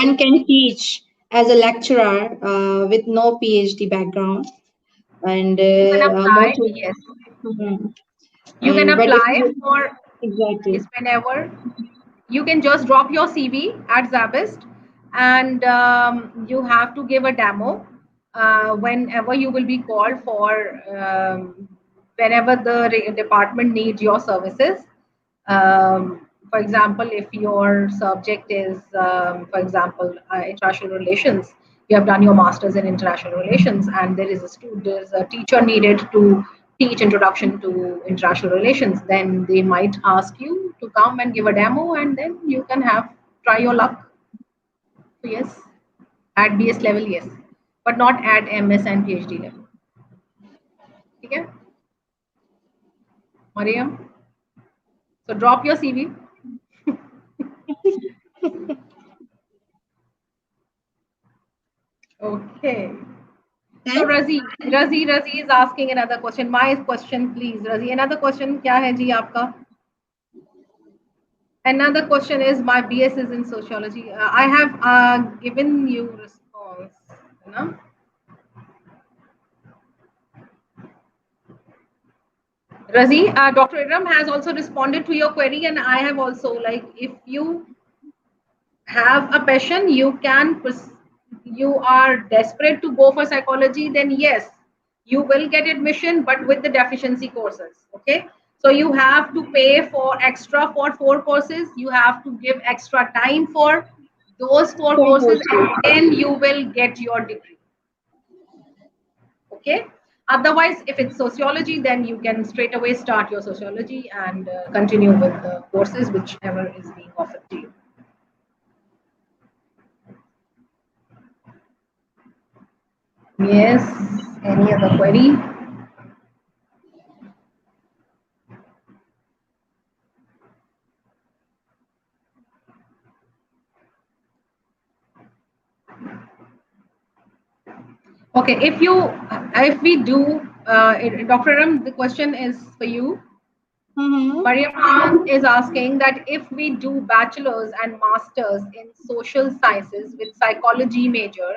one can teach as a lecturer with no PhD background, and You can apply, most of, yes. Mhm. You can But if apply you, for, exactly. yes, whenever. You can just drop your CV at SZABIST, and you have to give a demo whenever you will be called for, whenever the department needs your services. For example, if your subject is, for example, international relations, you have done your master's in international relations, and there's a teacher needed to teach introduction to international relations, then they might ask you to come and give a demo, and then you can try your luck. So yes, at BS level, yes, but not at MS and PhD level. Okay, Mariam. So drop your CV. Okay. So Razi is asking another question. My question, please, Razi. Another question, क्या है जी आपका? Another question is, my BS is in sociology. I have given you response. No? Razi, Dr. Erum has also responded to your query, and I have also, like, if you have a passion, you are desperate to go for psychology, then yes, you will get admission, but with the deficiency courses. Okay, so you have to pay for extra for 4 courses. You have to give extra time for those 4 courses, and then you will get your degree. Okay, otherwise, if it's sociology, then you can straight away start your sociology and continue with the courses whichever is being offered to you. Yes, any other query? Okay, if we do, Dr. Ram, the question is for you. Mariam is asking that if we do bachelor's and master's in social sciences with psychology major,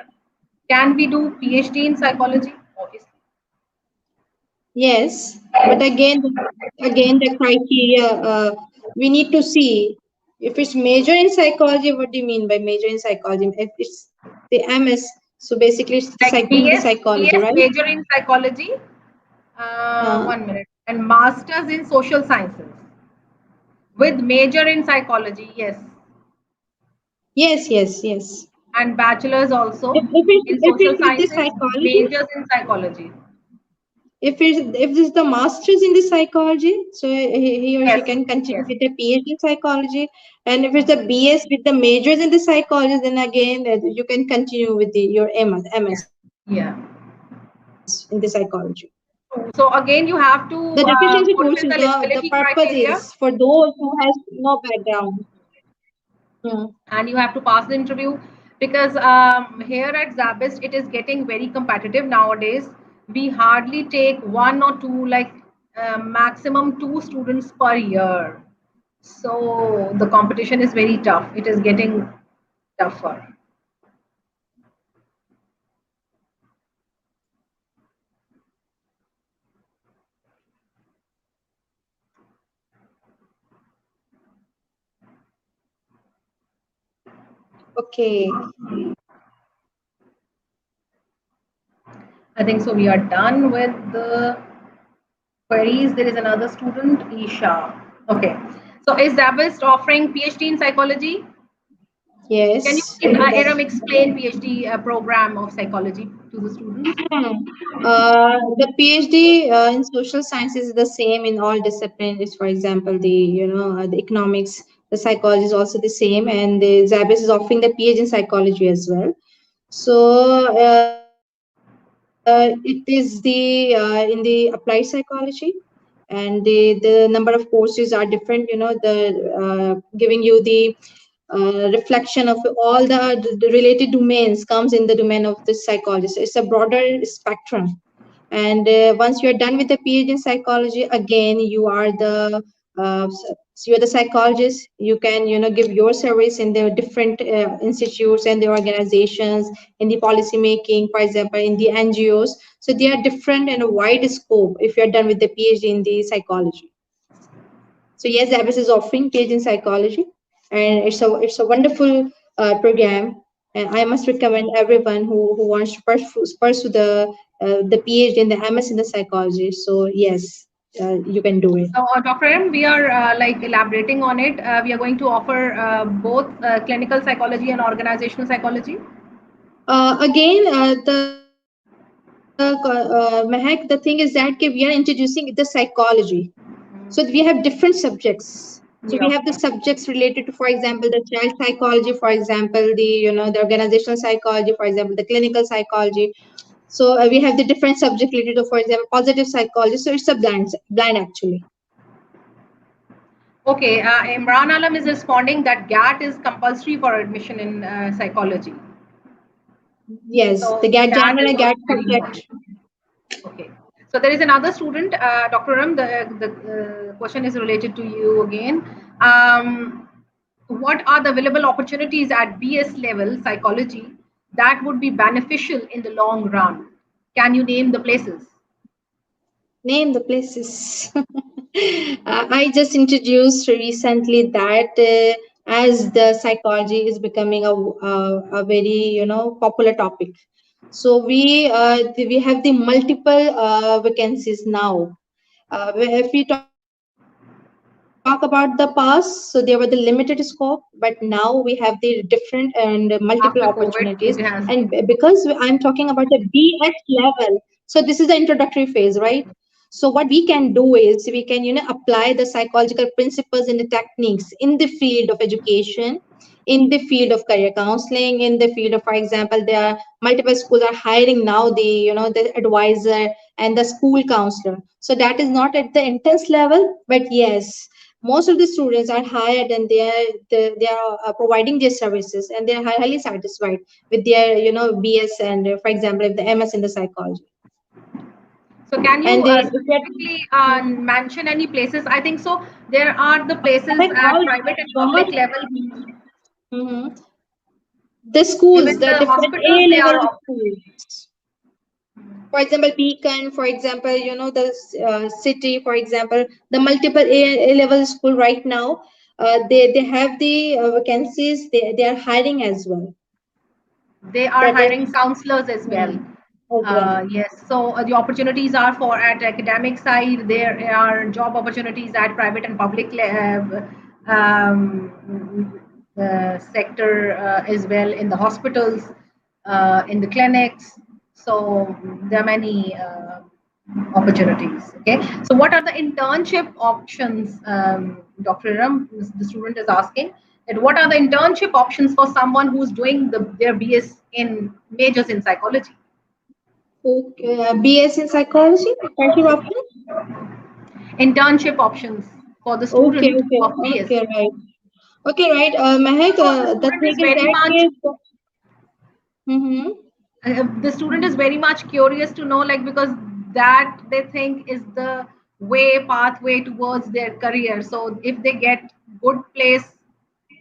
can we do PhD in psychology? Obviously. Yes, but again the criteria we need to see if it's major in psychology. What do you mean by major in psychology? If it's the MS, so basically it's the Like in the psychology, BS right? major in psychology, 1 minute, and masters in social sciences with major in psychology. Yes. Yes. And bachelor's also If in if social it's with the sciences, psychology, majors in psychology. if it's the masters in the psychology, so he or she Yes, can continue yes. with the PhD in psychology, and if it's the BS with the majors in the psychology, then again you can continue with your MS Yeah. in the psychology. So again, you have to The deficiency fulfill courses, the the eligibility purpose criteria, is for those who has no background. and you have to pass the interview. Because here at SZABIST, it is getting very competitive nowadays. We hardly take one or two, like maximum two students per year. So the competition is very tough. It is getting tougher. Okay. I think so. We are done with the queries. There is another student, Isha. Okay. So is SZABIST offering PhD in psychology? Can you Yes. please, Erum, explain PhD program of psychology to the students? The PhD in social sciences is the same in all disciplines. For example, the economics, the psychology is also the same, and the SZABIST is offering the PhD in psychology as well. So it is in the applied psychology, and the number of courses are different. The giving you the reflection of all the related domains comes in the domain of the psychologist. It's a broader spectrum. And once you're done with the PhD in psychology, again you're the psychologist. You can give your service in the different institutes and the organizations, in the policy making, for example, in the NGOs. So they are different and a wide scope if you're done with the PhD in the psychology. So yes, SZABIST is offering PhD in psychology, and it's a wonderful program. And I must recommend everyone who wants to pursue the PhD and the MS in the psychology. So yes, you can do it. So, Dr. M, we are like elaborating on it. We are going to offer both clinical psychology and organizational psychology. Mehak, the thing is that we are introducing the psychology. So we have different subjects. So we have the subjects related to, for example, the child psychology, for example, the organizational psychology, for example, the clinical psychology. So we have the different subject related to, for example, positive psychology. So it's a blind actually. Okay, Imran Alam is responding that GAT is compulsory for admission in psychology. Yes, So the GAT GAT general is and GAT also very subject. important. Okay. So there is another student, Dr. Ram, the question is related to you again. What are the available opportunities at BS level psychology that would be beneficial in the long run? Can you name the places? Name the places. I just introduced recently that as the psychology is becoming a very popular topic. So we have the multiple vacancies now. If we talk about the past, so there were the limited scope, but now we have the different and multiple opportunities. And After COVID, because it I'm has. talking about the BS level, so this is the introductory phase, right? So what we can do is we can apply the psychological principles and the techniques in the field of education, in the field of career counseling, in the field of, for example, there are multiple schools are hiring now the advisor and the school counselor. So that is not at the intense level, but yes, most of the students are hired and they are providing their services, and they are highly satisfied with their BS and for example if the MS in the psychology. So can you And they if specifically mention any places? I think so. There are the places at all private and public government, level. mhm, the schools, Even the the different hospitals, A they are level offering. schools, for example Beacon, for example the city, for example the multiple A level school right now, they have the vacancies, they are hiring as well. They are That is hiring counselors as well. as well. Yes, so the opportunities are for at academic side. There are job opportunities at private and public sector as well, in the hospitals, in the clinics. So there are many opportunities. Okay, so what are the internship options, Dr. Ram? The student is asking that what are the internship options for someone who's doing their BS in majors in psychology? Okay, BS in psychology, thank you option. Internship options for the Okay, student okay, of BS. okay, right. Okay, right. Mehak, So the the student thing is is very that much. Mm-hmm. The student is very much curious to know, like, because that they think is the pathway towards their career. So if they get good place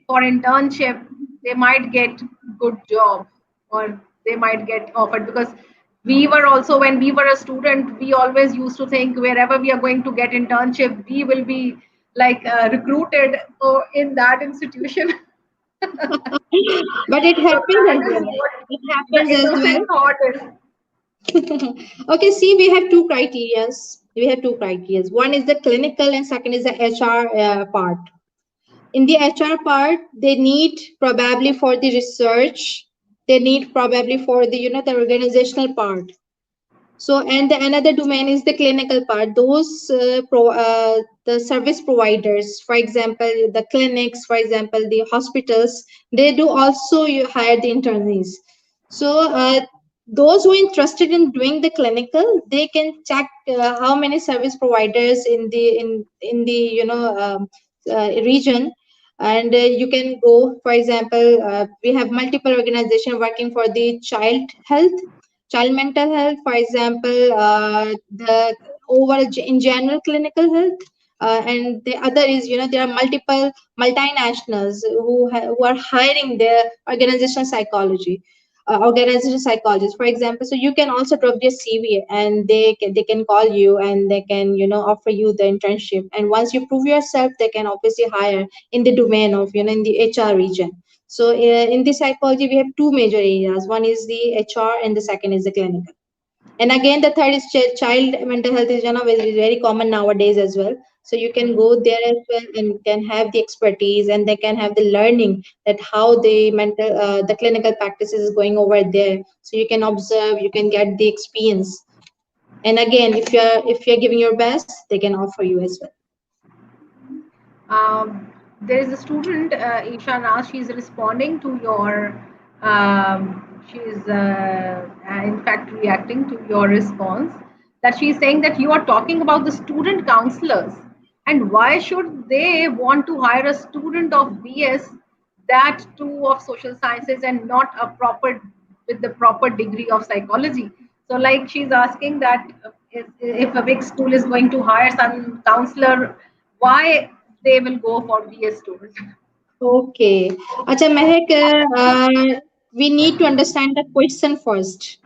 for internship, they might get good job, or they might get offered. Because we were also, when we were a student, we always used to think wherever we are going to get internship, we will be like recruited in that institution. But it So happens that as is well. what It the happens as well. innocent thought is. Okay, see, we have two criterias. We have two criterias. One is the clinical and second is the HR part. In the HR part, they need probably for the research, they need probably for the, the organizational part. So, and the another domain is the clinical part. Those the service providers, for example, the clinics, for example, the hospitals, they do also you hire the internees. So, those who are interested in doing the clinical, they can check how many service providers in the region, and you can go. For example, we have multiple organizations working for the child mental health, for example, the overall in general clinical health, and the other is, there are multiple multinationals who are hiring their organizational psychologists, for example. So you can also drop your CV, and they can call you, and they can, offer you the internship. And once you prove yourself, they can obviously hire in the domain of, in the HR region. So in the psychology, we have two major areas. One is the HR, and the second is the clinical. And again, the third is child mental health is, very common nowadays as well. So you can go there as well and can have the expertise, and they can have the learning that how the clinical practice is going over there. So you can observe, you can get the experience. And again, if you're giving your best, they can offer you as well. There is a student, Isha Nas, she's responding to your, she's in fact reacting to your response, that she's saying that you are talking about the student counselors, and why should they want to hire a student of BS, that too of social sciences, and not a proper, with the proper degree of psychology. So like she's asking that if a big school is going to hire some counselor, why they will go for BS student. Okay. Acha, Mehak, we need to understand the question first.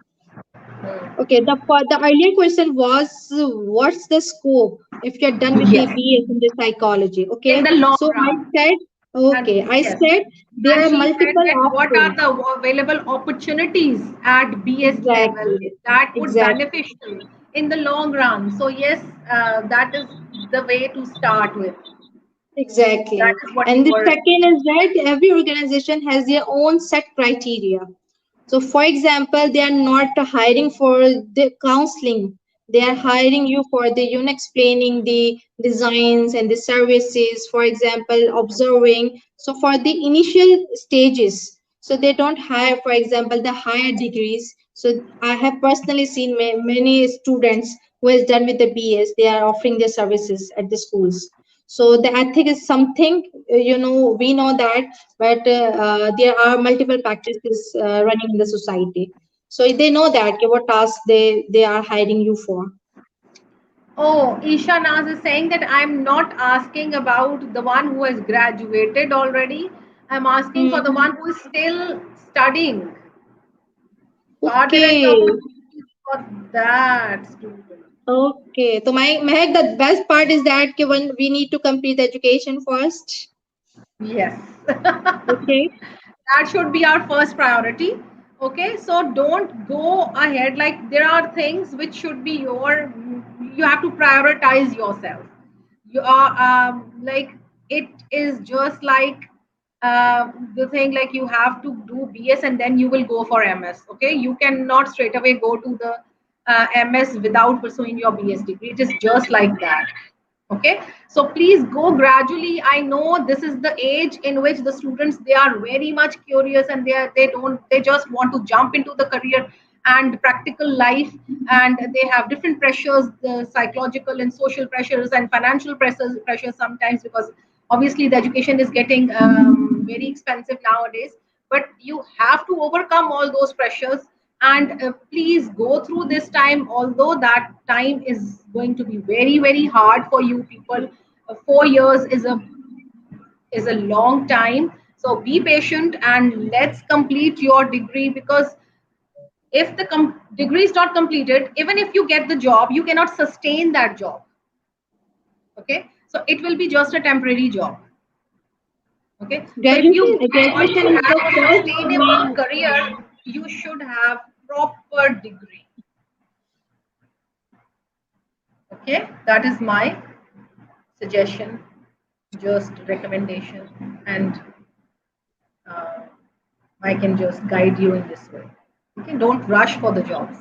Okay, the earlier question was, what's the scope if you're done with the Yes, BS in the psychology? in Okay, the long so I run. said, okay, And I yes, said there and are she said multiple that what are options. the available opportunities at BS level Exactly, that would exactly, beneficial in the long run. So yes, that is the way to start with. That exactly. is what you And the were. second is that every organization has their own set criteria. So, for example, they are not hiring for the counseling. They are hiring you for the, explaining the designs and the services, for example, observing. So, for the initial stages, so they don't hire, for example, the higher degrees. So, I have personally seen many students who has done with the BS, they are offering their services at the schools. So the ethic is something, we know that, but there are multiple practices running in the society. So they know that, okay, what task they are hiring you for. Oh, Isha Naz is saying that I'm not asking about the one who has graduated already. I'm asking for the Hmm. one who is still studying. So are there any Okay. opportunities for that student? Okay. So my Mehak, the best part is that, okay, when we need to complete education first. Yes. Okay. That should be our first priority. Okay, so don't go ahead, like there are things which should be you have to prioritize yourself. You are like, it is just like the thing, like you have to do BS and then you will go for MS. Okay, you cannot straight away go to the MS without pursuing your BS degree. It is just like that. Okay, so please go gradually. I know this is the age in which the students, they are very much curious, and they just want to jump into the career and practical life, and they have different pressures, the psychological and social pressures and financial pressures sometimes, because obviously the education is getting very expensive nowadays. but you have to overcome all those pressures. And please go through this time, although that time is going to be very, very hard for you people. 4 years is a long time. So be patient and let's complete your degree, because if the degree is not completed, even if you get the job, you cannot sustain that job. Okay, so it will be just a temporary job. Okay, so if you want Graduation to is the have a first sustainable career, you should have proper degree. Okay, that is my suggestion, just recommendation, and I can just guide you in this way. Okay, don't rush for the jobs.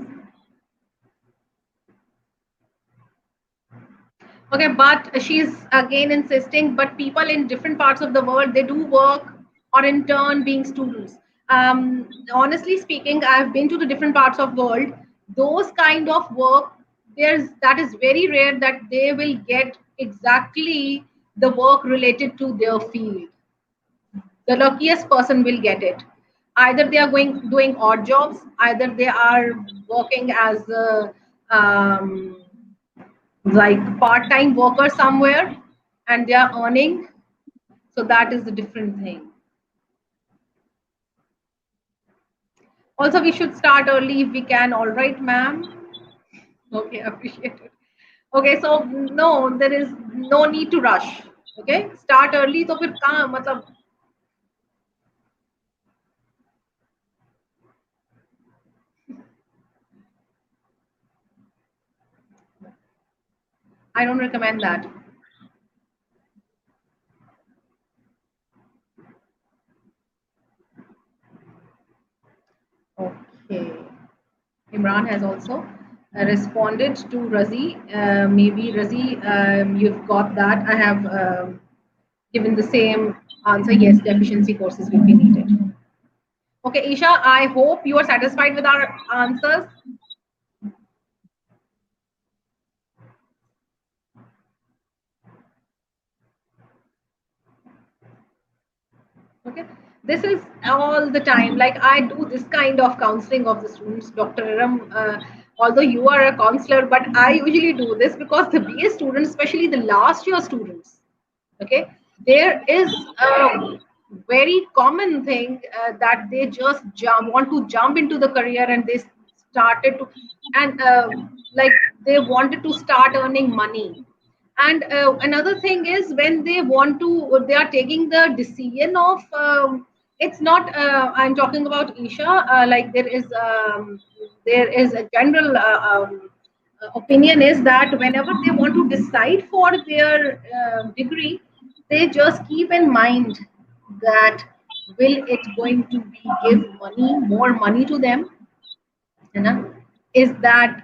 Okay, but she's again insisting, but people in different parts of the world, they do work or in turn being students. Honestly speaking, I've been to the different parts of world. Those kind of work, that is very rare that they will get exactly the work related to their field. The luckiest person will get it. Either they are doing odd jobs, either they are working as um, like part-time worker somewhere and they are earning. So that is the different thing. Also, we should start early if we can. All right, ma'am. Okay, appreciate it. Okay, so no, there is no need to rush. Okay, start early. So फिर कहाँ मतलब I don't recommend that. Okay. Imran has also responded to Razi. Maybe Razi, you've got that. I have given the same answer. Yes, deficiency courses will be needed. Okay, Isha, I hope you are satisfied with our answers. Okay, this is all the time. Like I do this kind of counseling of the students, Dr. Erum. Although you are a counselor, but I usually do this because the BA students, especially the last year students, okay, there is a very common thing that they just want to jump into the career, and they started to, and like they wanted to start earning money. And another thing is when they are taking the decision of it's not I'm talking about Isha, like there is a general opinion is that whenever they want to decide for their degree, they just keep in mind that will it going to be give money, more money to them, you know? Is that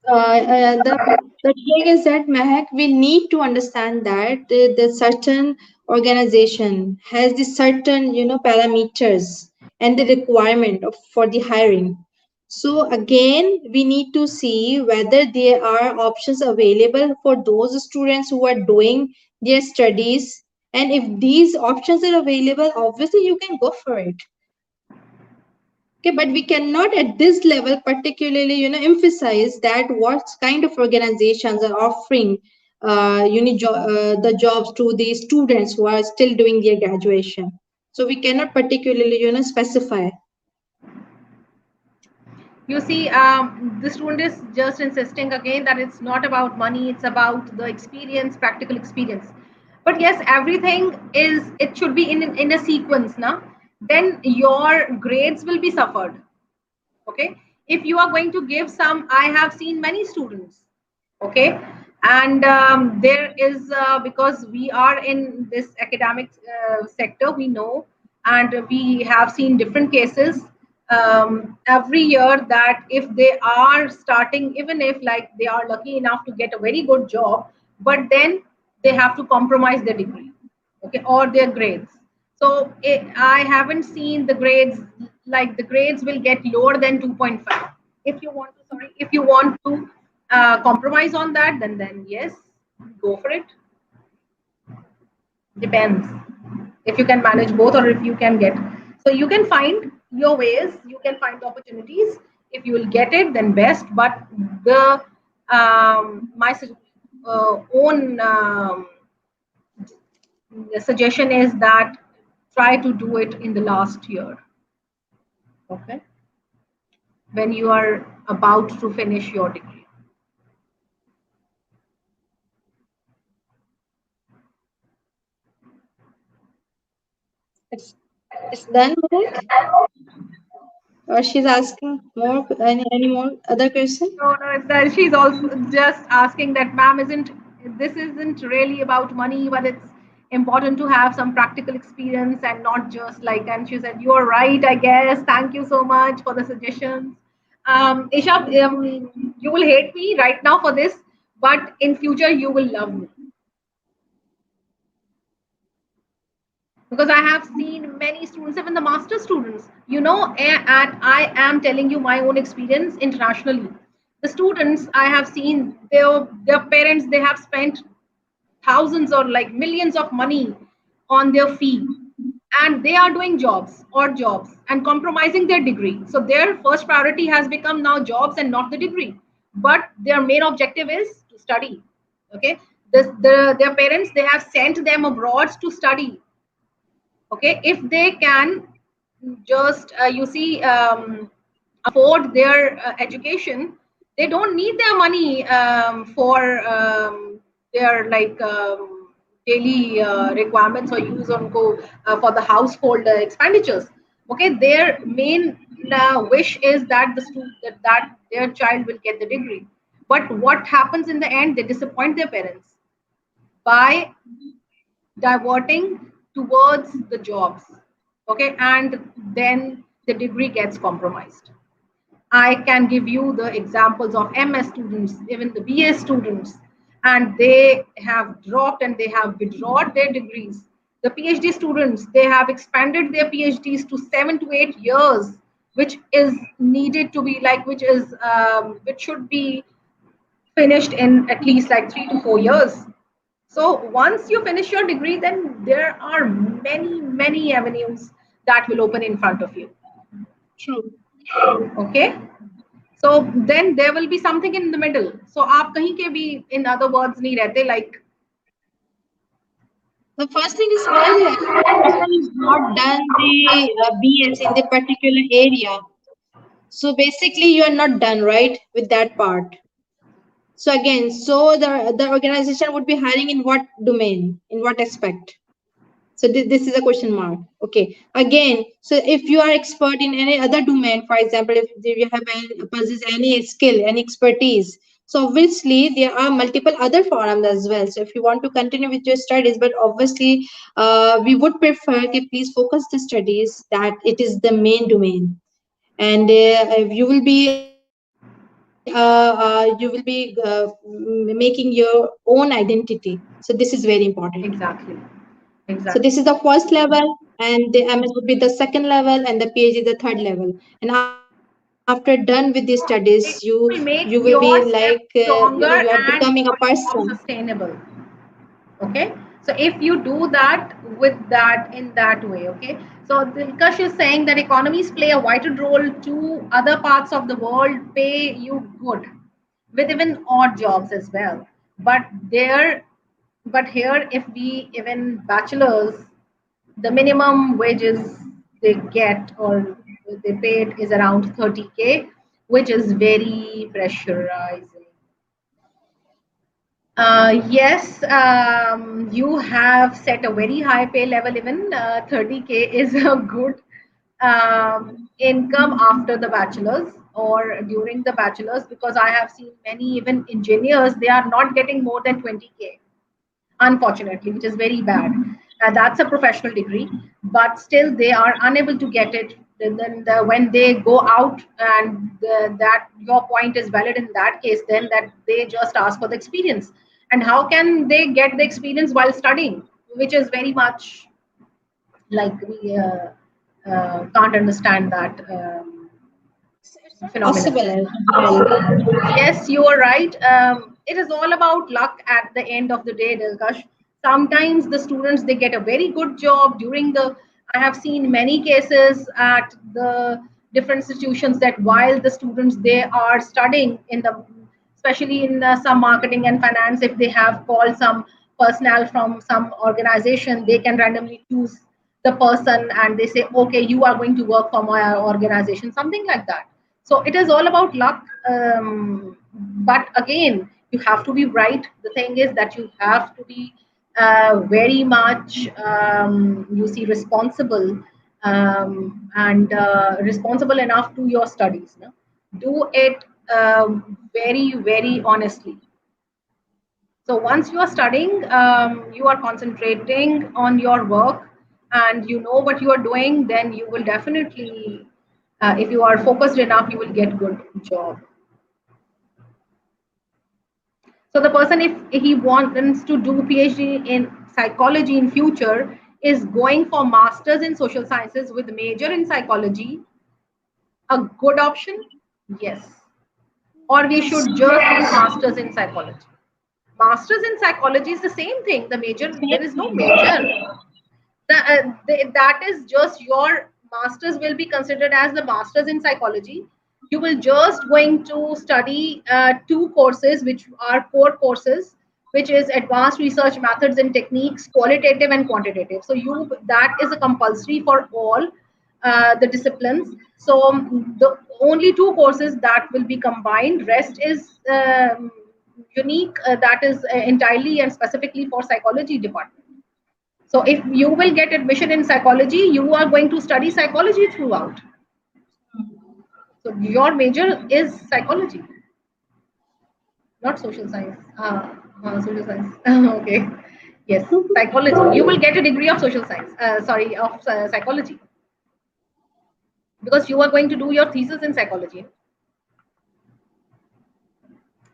the thing is that, Mehak, we need to understand that the certain organization has the certain parameters and the requirement for the hiring. So again, we need to see whether there are options available for those students who are doing their studies, and if these options are available, obviously you can go for it. Okay, but we cannot at this level particularly, emphasize that what kind of organizations are offering the jobs to the students who are still doing their graduation. So we cannot particularly, specify. you see, the student is just insisting again that it's not about money, it's about the experience, practical experience. But yes, everything is, it should be in a sequence now. Then your grades will be suffered. Okay, if you are going to give some, I have seen many students, okay, and there is because we are in this academic sector, we know, and we have seen different cases every year that if they are starting, even if like they are lucky enough to get a very good job, but then they have to compromise their degree, okay, or their grades. So I haven't seen the grades, like the grades will get lower than 2.5. If you want to, sorry, if you want to compromise on that, then yes, go for it. Depends. if you can manage both, or if you can get. So you can find your ways, you can find opportunities. If you will get it, then best. But the my own suggestion is that try to do it in the last year, okay, when you are about to finish your degree. It's done, Mehak? Or she's asking more, any more other question? No, no, it's that she's also just asking that, ma'am, this isn't really about money, but it's important to have some practical experience and not just like. And she said, "You're right, I guess. Thank you so much for the suggestions." Isha, you will hate me right now for this, but in future you will love me, because I have seen many students, even the master students, and I am telling you my own experience internationally. The students I have seen, their parents, they have spent thousands or like millions of money on their fee, and they are doing jobs or jobs and compromising their degree. So their first priority has become now jobs and not the degree, but their main objective is to study. Okay, their parents, they have sent them abroad to study. Okay, if they can just afford their education, they don't need their money for their like daily requirements or use on go for the household expenditures. Okay, their main wish is that that their child will get the degree. But what happens in the end? They disappoint their parents by diverting towards the jobs. Okay, and then the degree gets compromised. I can give you the examples of MS students, even the BA students, and they have dropped and they have withdrawn their degrees. The PhD students, they have expanded their PhDs to 7 to 8 years, which is needed to be like, which should be finished in at least like 3 to 4 years. So once you finish your degree, then there are many, many avenues that will open in front of you. True. Okay. So then there will be something in the middle. So आप कहीं के भी, in other words, नहीं रहते, like. The first thing is why the person is not done the BS in the particular area. So basically, you are not done, right, with that part. So again, so the organization would be hiring in what domain, in what aspect? So this is a question mark. Okay. Again, so if you are expert in any other domain, for example, if you have possess any skill, any expertise, so obviously there are multiple other forums as well. So if you want to continue with your studies, but obviously we would prefer to please focus the studies that it is the main domain, and you will be making your own identity. So this is very important. Exactly. So this is the first level, and the MS would be the second level, and the PhD the third level. And after done with these studies, It you will will make be your like step you stronger are and becoming a more person. sustainable. Okay, so if you do that with that in that way, okay, so Dilkash is saying that economies play a vital role to other parts of the world pay you good with even odd jobs as well, but here, if we even bachelors, the minimum wages they get or they paid is around 30K, which is very pressurizing. Yes, you have set a very high pay level. Even 30K is a good income after the bachelor's or during the bachelor's, because I have seen many even engineers, they are not getting more than 20K, unfortunately, which is very bad. That's a professional degree, but still they are unable to get it. Then when they go out, and that your point is valid in that case, then that they just ask for the experience. And how can they get the experience while studying, which is very much like we can't understand that phenomenon. Possible as well. Yes, you are right. It is all about luck at the end of the day, Dilkash. Sometimes the students, they get a very good job during the, I have seen many cases at the different institutions that while the students, they are studying in the, especially in some marketing and finance, if they have called some personnel from some organization, they can randomly choose the person and they say, okay, you are going to work for my organization, something like that. So it is all about luck. But again, you have to be bright. The thing is that you have to be very much, you see, responsible, and responsible enough to your studies. No? Do it very, very honestly. So once you are studying, you are concentrating on your work and you know what you are doing, then you will definitely, if you are focused enough, you will get good job. So the person, if he wants to do PhD in psychology in future, is going for masters in social sciences with major in psychology a good option? Yes. Or we should just do masters in psychology? Masters in psychology is the same thing. The major, there is no major. That is just your masters will be considered as the masters in psychology. You will just going to study 2 courses which are core courses, which is advanced research methods and techniques, qualitative and quantitative. So you, that is a compulsory for all the disciplines. So the only 2 courses that will be combined, rest is unique, that is entirely and specifically for psychology department. So if you will get admission in psychology, you are going to study psychology throughout. So your major is psychology, not social science. Social science. Okay. Yes, psychology. You will get a degree of social science. Of psychology, because you are going to do your thesis in psychology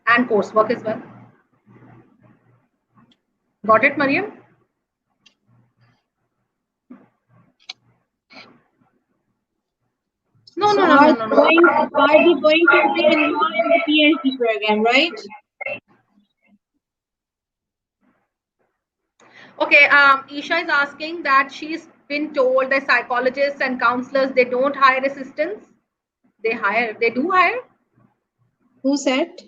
and coursework as well. Got it, Mariam? No. Are we going to be enrolled in the PhD program, right? Okay, Isha is asking that she's been told that psychologists and counselors, they don't hire assistants. They do hire. Who said?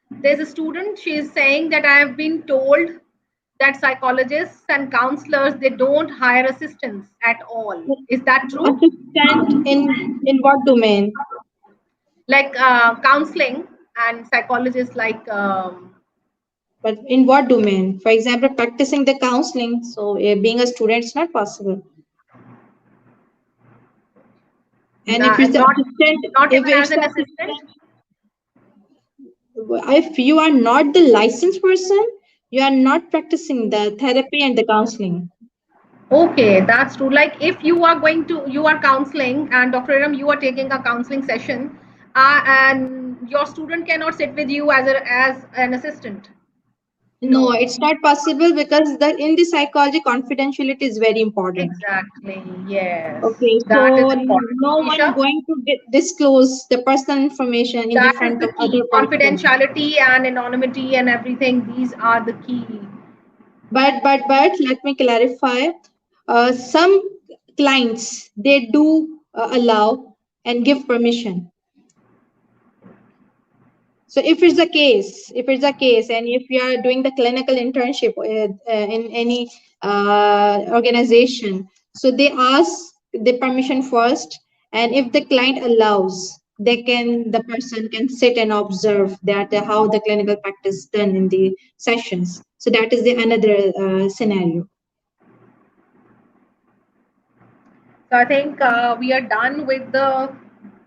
There's a student, she is saying that I have been told that psychologists and counselors, they don't hire assistants at all. Is that true? Assistant in what domain? Like counseling and psychologists, like but in what domain? For example, practicing the counseling. So being a student is not possible. And if it's not if even as an assistant, if you are not the licensed person, you are not practicing the therapy and the counseling. Okay, that's true. Like if you are going to, you are counseling, and Dr. Erum, you are taking a counseling session, and your student cannot sit with you as an assistant. No, it's not possible, because in the psychology, confidentiality is very important. Exactly. Yes. Okay, that so is important. no one going to disclose the personal information in the front of other confidentiality and anonymity and everything. These are the key. But let me clarify. Some clients, they do allow and give permission. So if it's the case, and if you are doing the clinical internship in any organization, so they ask the permission first, and if the client allows, the person can sit and observe that how the clinical practice is done in the sessions. So that is the another scenario. So I think we are done with the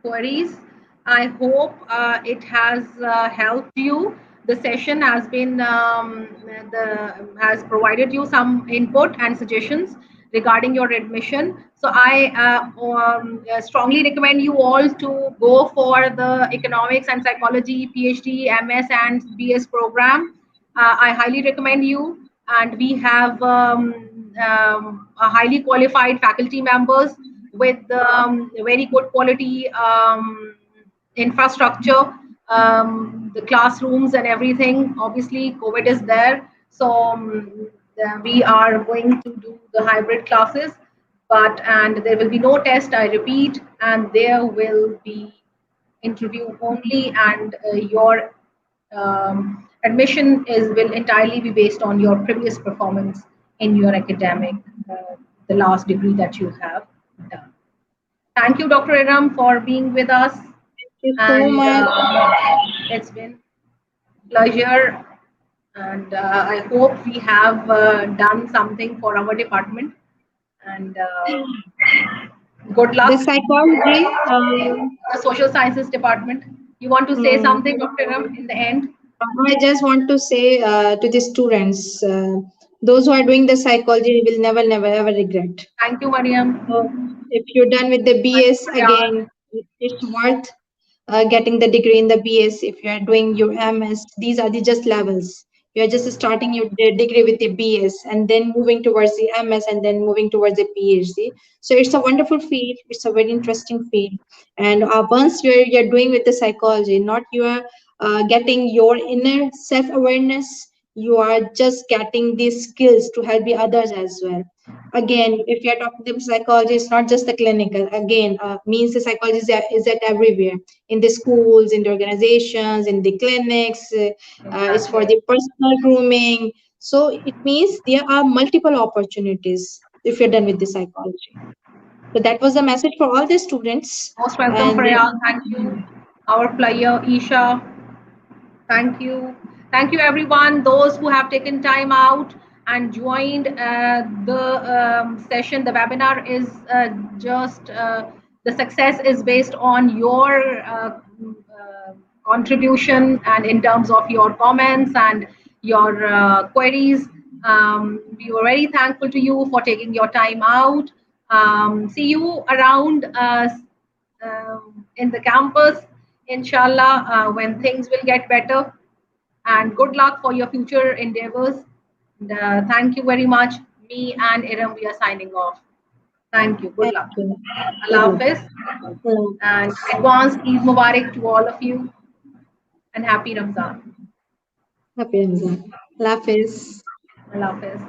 queries. I hope it has helped you. The session has been has provided you some input and suggestions regarding your admission. So I strongly recommend you all to go for the economics and psychology PhD, MS and BS program. I highly recommend you, and we have a highly qualified faculty members with very good quality infrastructure, the classrooms and everything. Obviously, COVID is there, So we are going to do the hybrid classes, and there will be no test, I repeat, and there will be interview only, and your admission will entirely be based on your previous performance in your academic, the last degree that you have done. Thank you, Dr. Erum, for being with us. Thank you so And much. it's been a pleasure. And I hope we have done something for our department. And good luck. The psychology. The social sciences department. You want to say something, Dr. Erum, in the end? I just want to say to the students, those who are doing the psychology will never, never, ever regret. Thank you, Mariam. So if you're done with the BS, again, it's worth getting the degree in the BS. If you are doing your MS, these are the just levels. You are just starting your degree with the BS and then moving towards the MS and then moving towards the PhD. So it's a wonderful field. It's a very interesting field. And once you're doing with the psychology, not you are getting your inner self-awareness, you are just getting these skills to help the others as well. Again, if you're talking to psychology, it's not just the clinical. Again, means the psychology is at everywhere, in the schools, in the organizations, in the clinics. It's for the personal grooming. So it means there are multiple opportunities if you're done with the psychology. So that was the message for all the students. Most welcome, Prayal. Thank you. Our player, Isha. Thank you. Thank you, everyone. Those who have taken time out and joined the session. The webinar is the success is based on your contribution and in terms of your comments and your queries. We were very thankful to you for taking your time out. See you around in the campus, inshallah, when things will get better. And good luck for your future endeavors. And, thank you very much. Me and Erum, we are signing off. Thank you. Good luck. Allah Hafiz. And advanced Eid Mubarak to all of you. And happy Ramzan. Happy Ramzan. Allah Hafiz. Allah Hafiz.